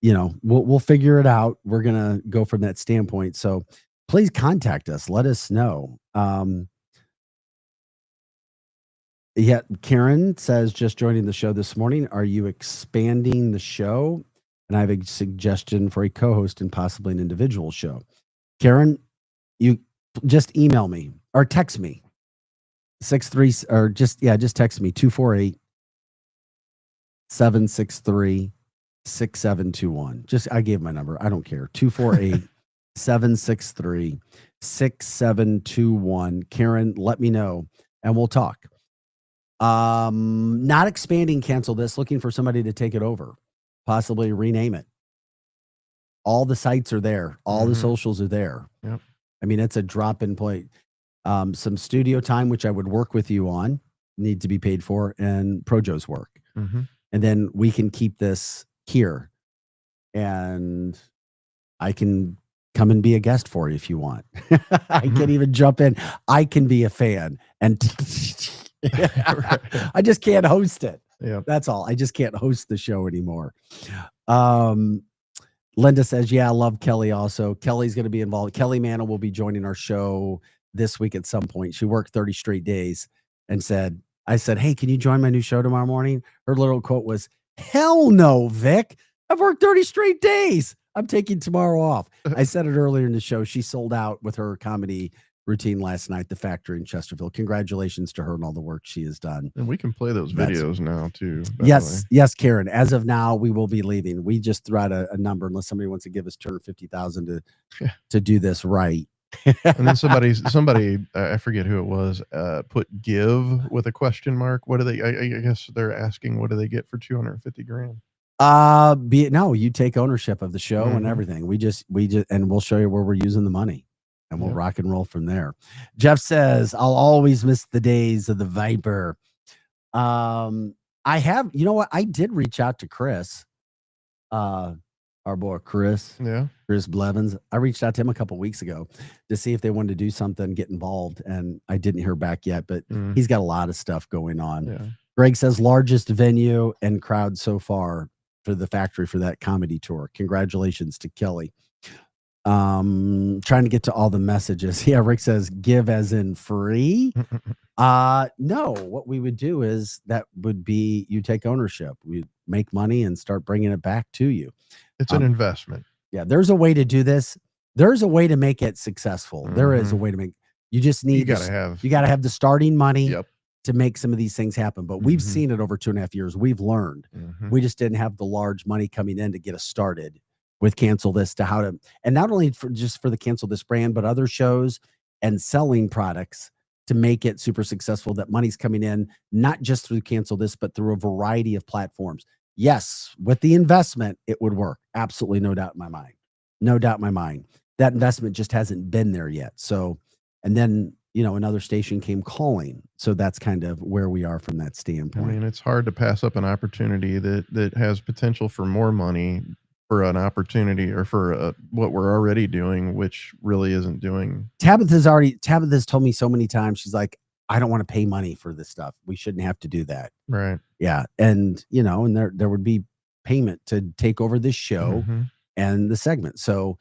we'll figure it out. We're gonna go from that standpoint. So please contact us. Let us know. Karen says, just joining the show this morning. Are you expanding the show? And I have a suggestion for a co-host and possibly an individual show. Karen, You just email me or text me 63 or just text me 248-763-6721. Just I gave my number. I don't care. 248-763-6721. Karen, let me know and we'll talk. Not expanding, cancel this, looking for somebody to take it over, possibly rename it. All the sites are there. All the socials are there. Yep. I mean, it's a drop in plate. Some studio time, which I would work with you on, need to be paid for, and Projo's work. And then we can keep this here. And I can come and be a guest for you if you want. I can even jump in. I can be a fan. And I just can't host it. Yeah. That's all. I just can't host the show anymore. Linda says, yeah, I love Kelly also. Kelly's going to be involved. Kelly Mantle will be joining our show this week at some point. She worked 30 straight days and I said, hey, can you join my new show tomorrow morning? Her little quote was, hell no, Vic. I've worked 30 straight days. I'm taking tomorrow off. I said it earlier in the show. She sold out with her comedy routine last night, The Factory in Chesterfield. Congratulations to her and all the work she has done. And we can play those videos now too. Yes, Karen. As of now, we will be leaving. We just threw out a number unless somebody wants to give us $250,000 to do this right. And then somebody, I forget who it was, put give with a question mark. What do they? I guess they're asking, what do they get for $250,000? No, you take ownership of the show and everything. We just, and we'll show you where we're using the money. And we'll rock and roll from there. Jeff says, I'll always miss the days of the Viper. I have, you know what? I did reach out to Chris, our boy Chris. Yeah. Chris Blevins. I reached out to him a couple weeks ago to see if they wanted to do something, get involved. And I didn't hear back yet, but he's got a lot of stuff going on. Yeah. Greg says, largest venue and crowd so far for the Factory for that comedy tour. Congratulations to Kelly. Trying to get to all the messages. Yeah, Rick says give as in free. No, what we would do is that would be you take ownership. We make money and start bringing it back to you. It's an investment. Yeah, there's a way to do this. There's a way to make it successful. There is a way to make. You just need. You gotta have the starting money to make some of these things happen. But we've seen it over 2.5 years. We've learned. We just didn't have the large money coming in to get us started with Cancel This, to how to, and not only for the Cancel This brand, but other shows and selling products to make it super successful, that money's coming in, not just through Cancel This, but through a variety of platforms. Yes, with the investment, it would work. Absolutely no doubt in my mind. No doubt in my mind. That investment just hasn't been there yet. So, and then, another station came calling. So that's kind of where we are from that standpoint. I mean, it's hard to pass up an opportunity that has potential for more money, for an opportunity, or for what we're already doing, which really isn't doing. Tabitha's told me so many times, she's like, I don't want to pay money for this stuff. We shouldn't have to do that. Right. Yeah. And, and there would be payment to take over this show and the segment. So,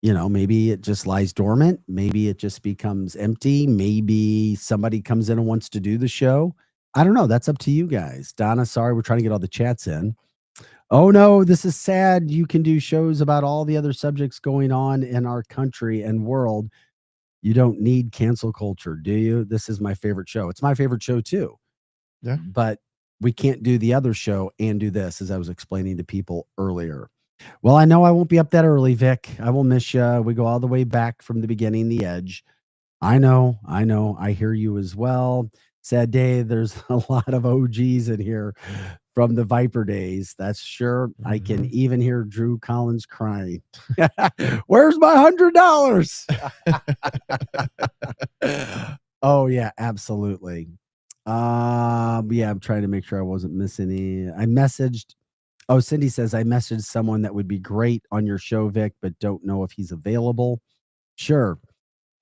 maybe it just lies dormant. Maybe it just becomes empty. Maybe somebody comes in and wants to do the show. I don't know. That's up to you guys. Donna, sorry, we're trying to get all the chats in. Oh no, this is sad. You can do shows about all the other subjects going on in our country and world. You don't need cancel culture, do you? This is my favorite show. It's my favorite show too. Yeah. But we can't do the other show and do this, as I was explaining to people earlier. Well, I know I won't be up that early, Vic. I will miss you. We go all the way back from the beginning, the edge. I know. I hear you as well. Sad day. There's a lot of OGs in here from the Viper days. That's sure. I can even hear Drew Collins crying. Where's my $100? Oh yeah, absolutely. Yeah, I'm trying to make sure I wasn't missing any. I messaged. Oh, Cindy says I messaged someone that would be great on your show, Vic, but don't know if he's available. Sure.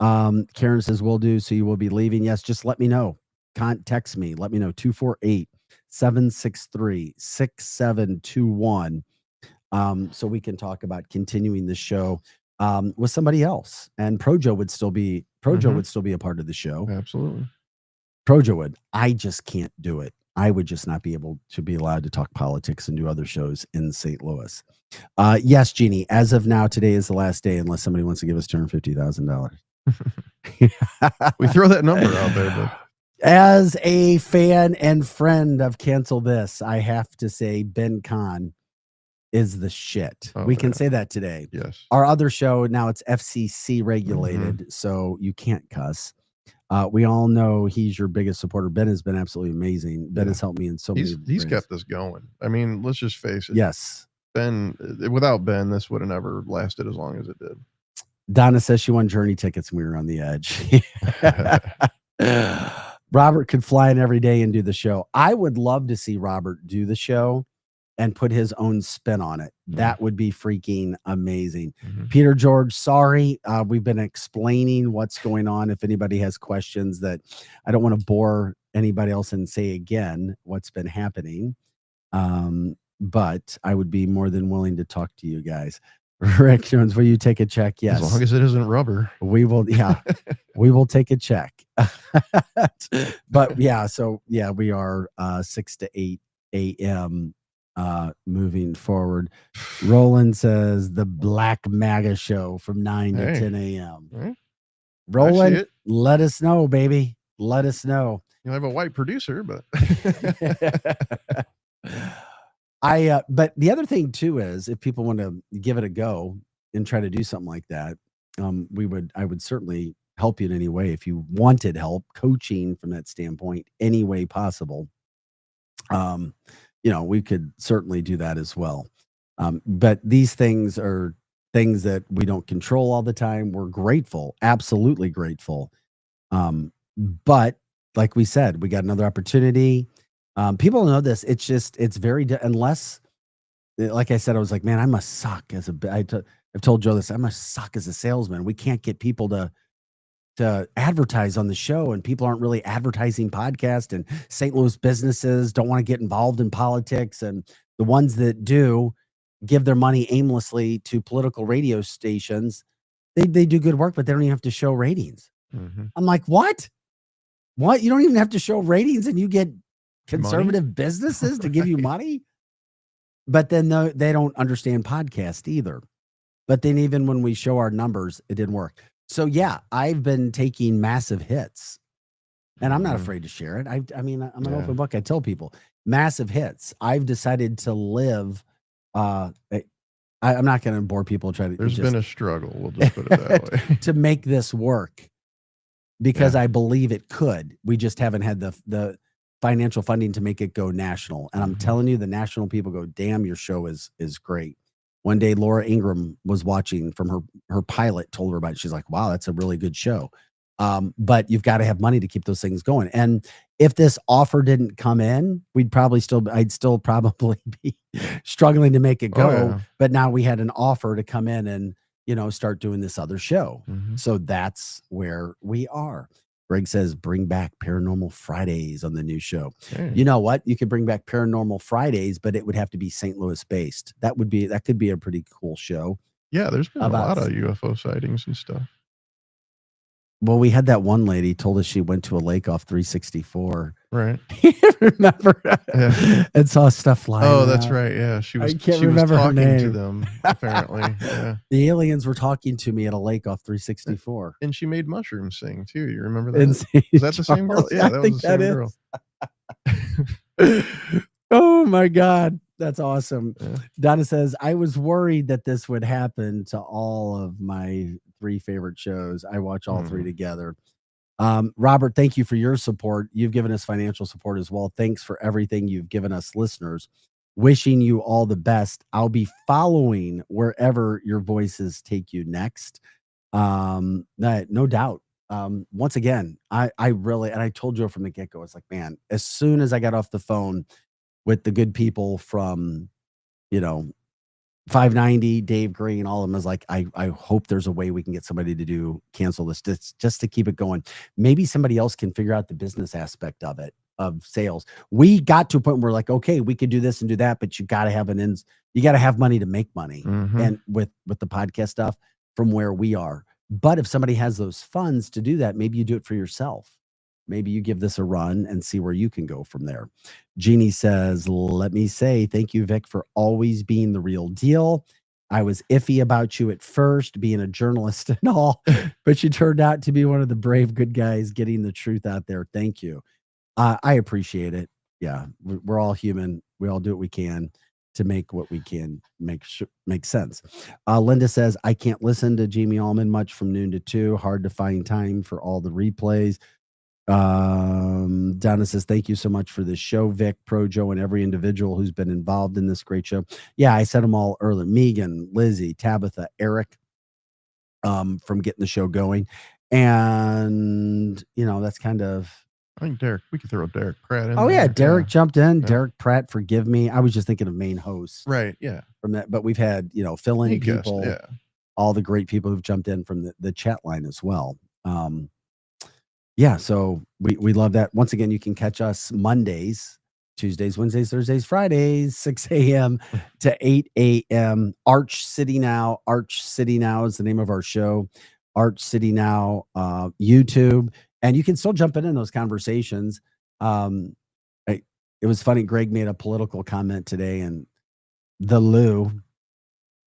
Karen says will do. So you will be leaving. Yes, just let me know. Text me. Let me know. 248-763-6721. So we can talk about continuing the show with somebody else. And Projo would still be a part of the show. Absolutely. Projo would. I just can't do it. I would just not be able to be allowed to talk politics and do other shows in St. Louis. Yes, Jeannie, as of now, today is the last day unless somebody wants to give us $250,000. We throw that number out there, but as a fan and friend of Cancel This, I have to say Ben Kahn is the shit. Oh, we can yeah. say that today. Yes. Our other show, now it's FCC regulated, so you can't cuss. We all know he's your biggest supporter. Ben has been absolutely amazing. Ben has helped me in so many ways. He's kept this going. I mean, let's just face it. Yes. Ben, without Ben, this would have never lasted as long as it did. Donna says she won Journey tickets and we were on the edge. Robert could fly in every day and do the show. I would love to see Robert do the show and put his own spin on it. That would be freaking amazing. Peter George, sorry. We've been explaining what's going on. If anybody has questions, that I don't want to bore anybody else and say again what's been happening. But I would be more than willing to talk to you guys. Rick Jones, will you take a check? Yes. As long as it isn't rubber. We will. Yeah, we will take a check. But yeah, so yeah, we are 6 to 8 a.m. Moving forward. Roland says the Black MAGA show from 9 to 10 a.m. Roland, let us know, baby. Let us know. You'll have a white producer, but but the other thing too is if people want to give it a go and try to do something like that, I would certainly help you in any way if you wanted help coaching from that standpoint, any way possible. We could certainly do that as well. But these things are things that we don't control all the time. We're grateful, absolutely grateful. But like we said, we got another opportunity. People know this. It's very, unless, like I said, I was like, man, I must suck I've told Joe this. I must suck as a salesman. We can't get people to advertise on the show, and people aren't really advertising podcast, and St. Louis businesses don't want to get involved in politics. And the ones that do give their money aimlessly to political radio stations, they do good work, but they don't even have to show ratings. I'm like, what? You don't even have to show ratings and you get conservative businesses to give you money? But then they don't understand podcast either. But then even when we show our numbers, it didn't work. So yeah, I've been taking massive hits, and I'm not afraid to share it. I mean, I'm an open book. I tell people massive hits. I've decided to live. I'm not going to bore people. There's been a struggle. We'll just put it that way to make this work, because I believe it could. We just haven't had the financial funding to make it go national. And I'm telling you, the national people go, damn, your show is great. One day, Laura Ingram was watching from her pilot, told her about it. She's like, wow, that's a really good show. But you've got to have money to keep those things going. And if this offer didn't come in, I'd still probably be struggling to make it go. Oh, yeah. But now we had an offer to come in and, start doing this other show. So that's where we are. Greg says, bring back Paranormal Fridays on the new show. You know what? You could bring back Paranormal Fridays, but it would have to be St. Louis based. That could be a pretty cool show. Yeah, there's been a lot of UFO sightings and stuff. Well, we had that one lady told us she went to a lake off 364. Right. Remember? And saw stuff flying. Oh, that's right. Yeah. She was talking to them, apparently. Yeah. The aliens were talking to me at a lake off 364. And she made mushrooms sing too. You remember that? Is that the same girl? Yeah, that was the same girl. Oh my God. That's awesome. Yeah. Donna says, I was worried that this would happen to all of my 3 favorite shows. I watch all 3 together. Robert, thank you for your support. You've given us financial support as well. Thanks for everything you've given us listeners. Wishing you all the best. I'll be following wherever your voices take you next. No doubt. Once again, I really, and I told Joe from the get-go, it's like, man, as soon as I got off the phone with the good people from, 590, Dave Green, all of them, is like, I hope there's a way we can get somebody to cancel this just to keep it going. Maybe somebody else can figure out the business aspect of it, of sales. We got to a point where we're like, okay, we could do this and do that, but you got to have you got to have money to make money. And with the podcast stuff from where we are. But if somebody has those funds to do that, maybe you do it for yourself. maybe you give this a run and see where you can go from there. Jeannie says, let me say thank you, Vic, for always being the real deal. I was iffy about you at first, being a journalist and all, but you turned out to be one of the brave, good guys getting the truth out there. Thank you. I appreciate it. Yeah, we're all human. We all do what we can to make what we can make sense. Linda says, I can't listen to Jamie Allman much from noon to 2. Hard to find time for all the replays. Donna says, thank you so much for this show, Vic, Projo, and every individual who's been involved in this great show. Yeah, I said them all earlier. Megan, Lizzie, Tabitha, Eric, from getting the show going. And, that's kind of... I think Derek, we could throw Derek Pratt in. Oh, yeah. Derek jumped in. Yeah. Derek Pratt, forgive me. I was just thinking of main hosts. Right. Yeah. From that. But we've had, fill-in people, yeah. all the great people who've jumped in from the chat line as well. Yeah. So we love that. Once again, you can catch us Mondays, Tuesdays, Wednesdays, Thursdays, Fridays, 6 a.m. to 8 a.m. Arch City Now. Arch City Now is the name of our show. Arch City Now, YouTube. And you can still jump in those conversations. It was funny. Greg made a political comment today, and the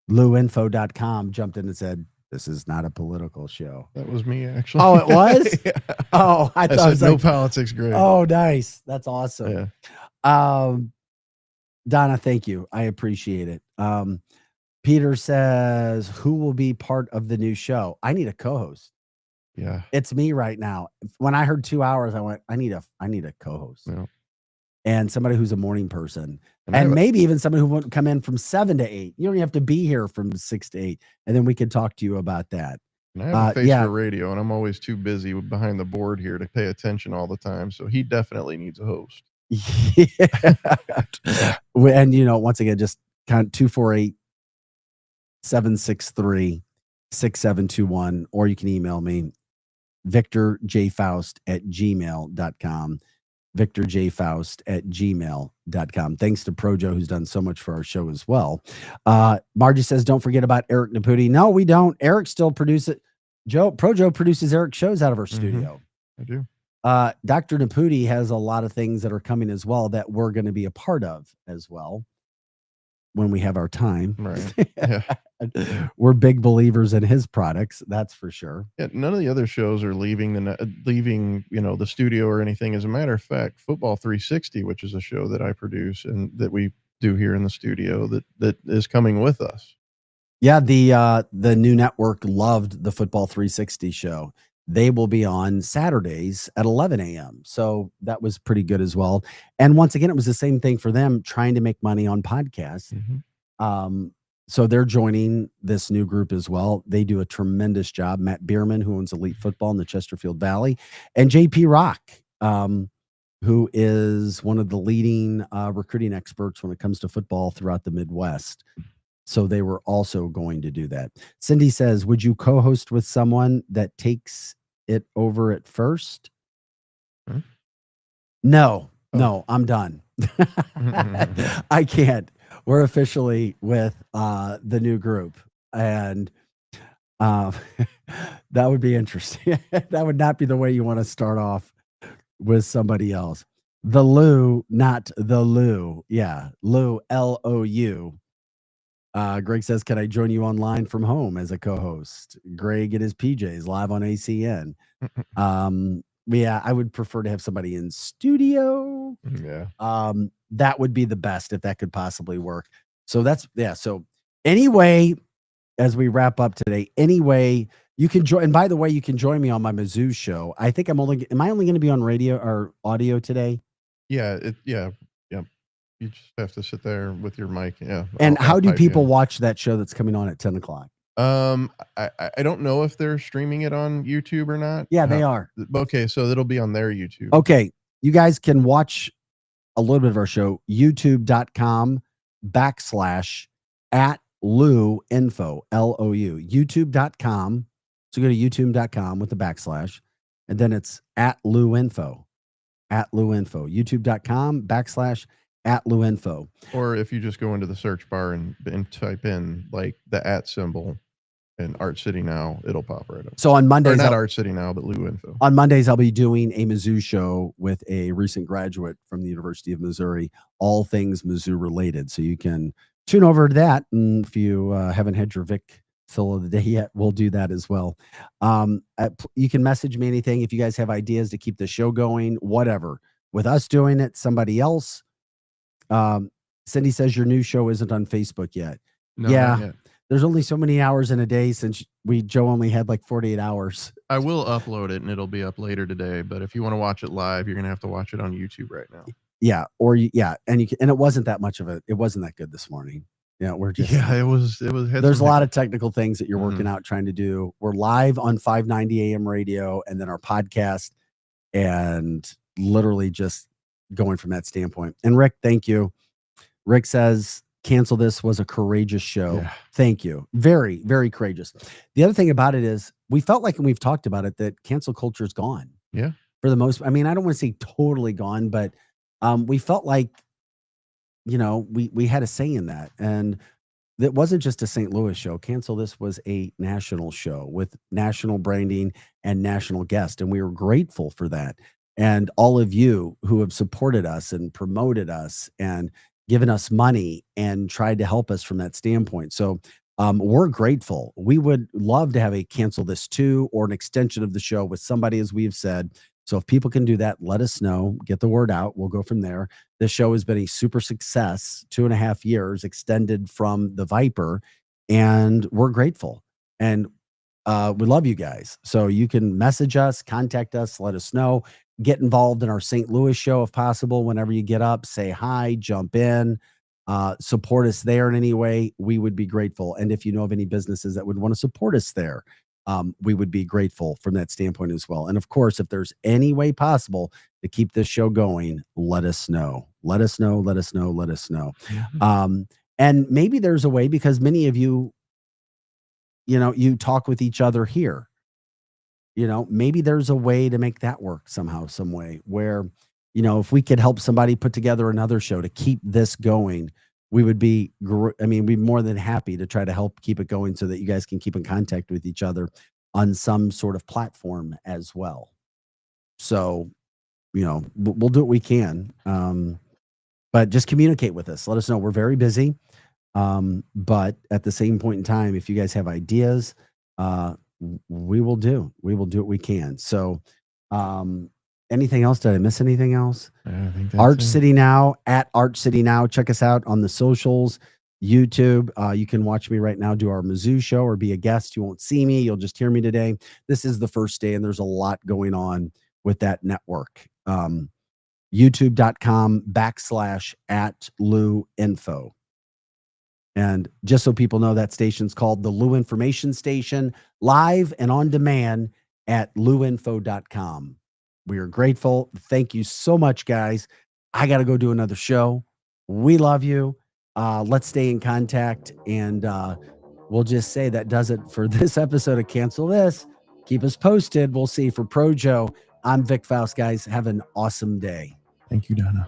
LouInfo.com jumped in and said, this is not a political show. That was me, actually. Oh, it was? Yeah. Oh, I thought said, it was no like, politics, Greg. Oh, nice. That's awesome. Yeah. Donna, thank you. I appreciate it. Peter says, who will be part of the new show? I need a co-host. Yeah. It's me right now. When I heard 2 hours, I went, I need a co-host. Yeah. And somebody who's a morning person. And maybe even somebody who won't come in from 7 to 8. You don't even have to be here from 6 to 8. And then we could talk to you about that. And I have a face for radio, and I'm always too busy behind the board here to pay attention all the time. So he definitely needs a host. Yeah. And, once again, just kind of 248-763-6721, or you can email me, victorjfaust@gmail.com. victorjfaust@gmail.com. Thanks to Projo, who's done so much for our show as well. Margie says, don't forget about Eric Naputi. No, we don't. Eric still produces it. Projo produces Eric's shows out of our studio. I do. Dr. Naputi has a lot of things that are coming as well that we're going to be a part of as well when we have our time. Right. Yeah. We're big believers in his products. That's for sure. Yeah, none of the other shows are leaving the studio or anything. As a matter of fact, Football 360, which is a show that I produce and that we do here in the studio, that is coming with us. Yeah, the new network loved the Football 360 show. They will be on Saturdays at 11 a.m. So that was pretty good as well. And once again, it was the same thing for them, trying to make money on podcasts. Mm-hmm. So they're joining this new group as well. They do a tremendous job. Matt Bierman, who owns Elite Football in the Chesterfield Valley, and JP Rock, who is one of the leading recruiting experts when it comes to football throughout the Midwest. So they were also going to do that. Cindy says, would you co-host with someone that takes it over at first? No, I'm done. I can't. We're officially with the new group, and that would be interesting. That would not be the way you want to start off with somebody else. The Lou, not the Lou. Yeah, Lou, Lou. Greg says, can I join you online from home as a co-host? Greg and his PJs live on ACN. Yeah, I would prefer to have somebody in studio. Yeah. That would be the best if that could possibly work. So So anyway, as we wrap up today, you can join. And by the way, you can join me on my Mizzou show. I think am I only going to be on radio or audio today? Yeah. You just have to sit there with your mic. Yeah. And how do people watch that show that's coming on at 10 o'clock? I don't know if they're streaming it on YouTube or not. Yeah, they are. Okay. So it'll be on their YouTube. Okay. You guys can watch a little bit of our show, youtube.com/@LouInfo, LOU, youtube.com. So go to youtube.com with the /, and then it's @LouInfo, youtube.com /@LouInfo. Or if you just go into the search bar and type in like the @ symbol and Art City Now, it'll pop right up. So on Or Mondays, not Art City Now, but Lou Info. on Mondays, I'll be doing a Mizzou show with a recent graduate from the University of Missouri, all things Mizzou related. So you can tune over to that. And if you haven't had your Vic fill of the day yet, we'll do that as well. You can message me anything if you guys have ideas to keep the show going, whatever. With us doing it, somebody else. Cindy says your new show isn't on Facebook yet. No, Yeah. not yet. There's only so many hours in a day since Joe only had like 48 hours. I will upload it and it'll be up later today. But if you want to watch it live, you're gonna have to watch it on YouTube right now. Yeah, and it wasn't that much of it wasn't that good this morning. Yeah, we're just it was. There's a lot of technical things that you're working Mhm. out trying to do. We're live on 590 AM radio and then our podcast, and literally just going from that standpoint. And Rick, thank you. Rick says, cancel this was a courageous show. Yeah. Thank you. Very, very courageous. The other thing about it is we felt like, and we've talked about it, that cancel culture is gone. Yeah. For the most, I mean, I don't want to say totally gone, but we felt like, we had a say in that. And that wasn't just a St. Louis show. Cancel This was a national show with national branding and national guest. And we were grateful for that. And all of you who have supported us and promoted us and given us money and tried to help us from that standpoint. So we're grateful. We would love to have a Cancel This too, or an extension of the show with somebody, as we've said. So if people can do that, let us know, get the word out. We'll go from there. This show has been a super success, 2.5 years extended from the Viper, and we're grateful. And we love you guys. So you can message us, contact us, let us know, get involved in our St. Louis show if possible. Whenever you get up, say hi, jump in, support us there in any way. We would be grateful. And if you know of any businesses that would want to support us there, we would be grateful from that standpoint as well. And of course, if there's any way possible to keep this show going, let us know. Let us know. Let us know. Let us know. Mhm. And maybe there's a way, because many of you, you talk with each other here. Maybe there's a way to make that work somehow, some way where, if we could help somebody put together another show to keep this going, we would be, we'd be more than happy to try to help keep it going so that you guys can keep in contact with each other on some sort of platform as well. So, we'll do what we can. But just communicate with us. Let us know. We're very busy. But at the same point in time, if you guys have ideas, we will do what we can. So, anything else? Did I miss anything else? I think that's Arch it. City Now, at Arch City Now. Check us out on the socials, YouTube. You can watch me right now do our Mizzou show or be a guest. You won't see me. You'll just hear me today. This is the first day, and there's a lot going on with that network. YouTube.com/@LouInfo. And just so people know, that station's called the Lou Information Station, live and on demand at louinfo.com. We are grateful. Thank you so much, guys. I got to go do another show. We love you. Let's stay in contact. And we'll just say that does it for this episode of Cancel This. Keep us posted. We'll see. For Projo, I'm Vic Faust, guys. Have an awesome day. Thank you, Donna.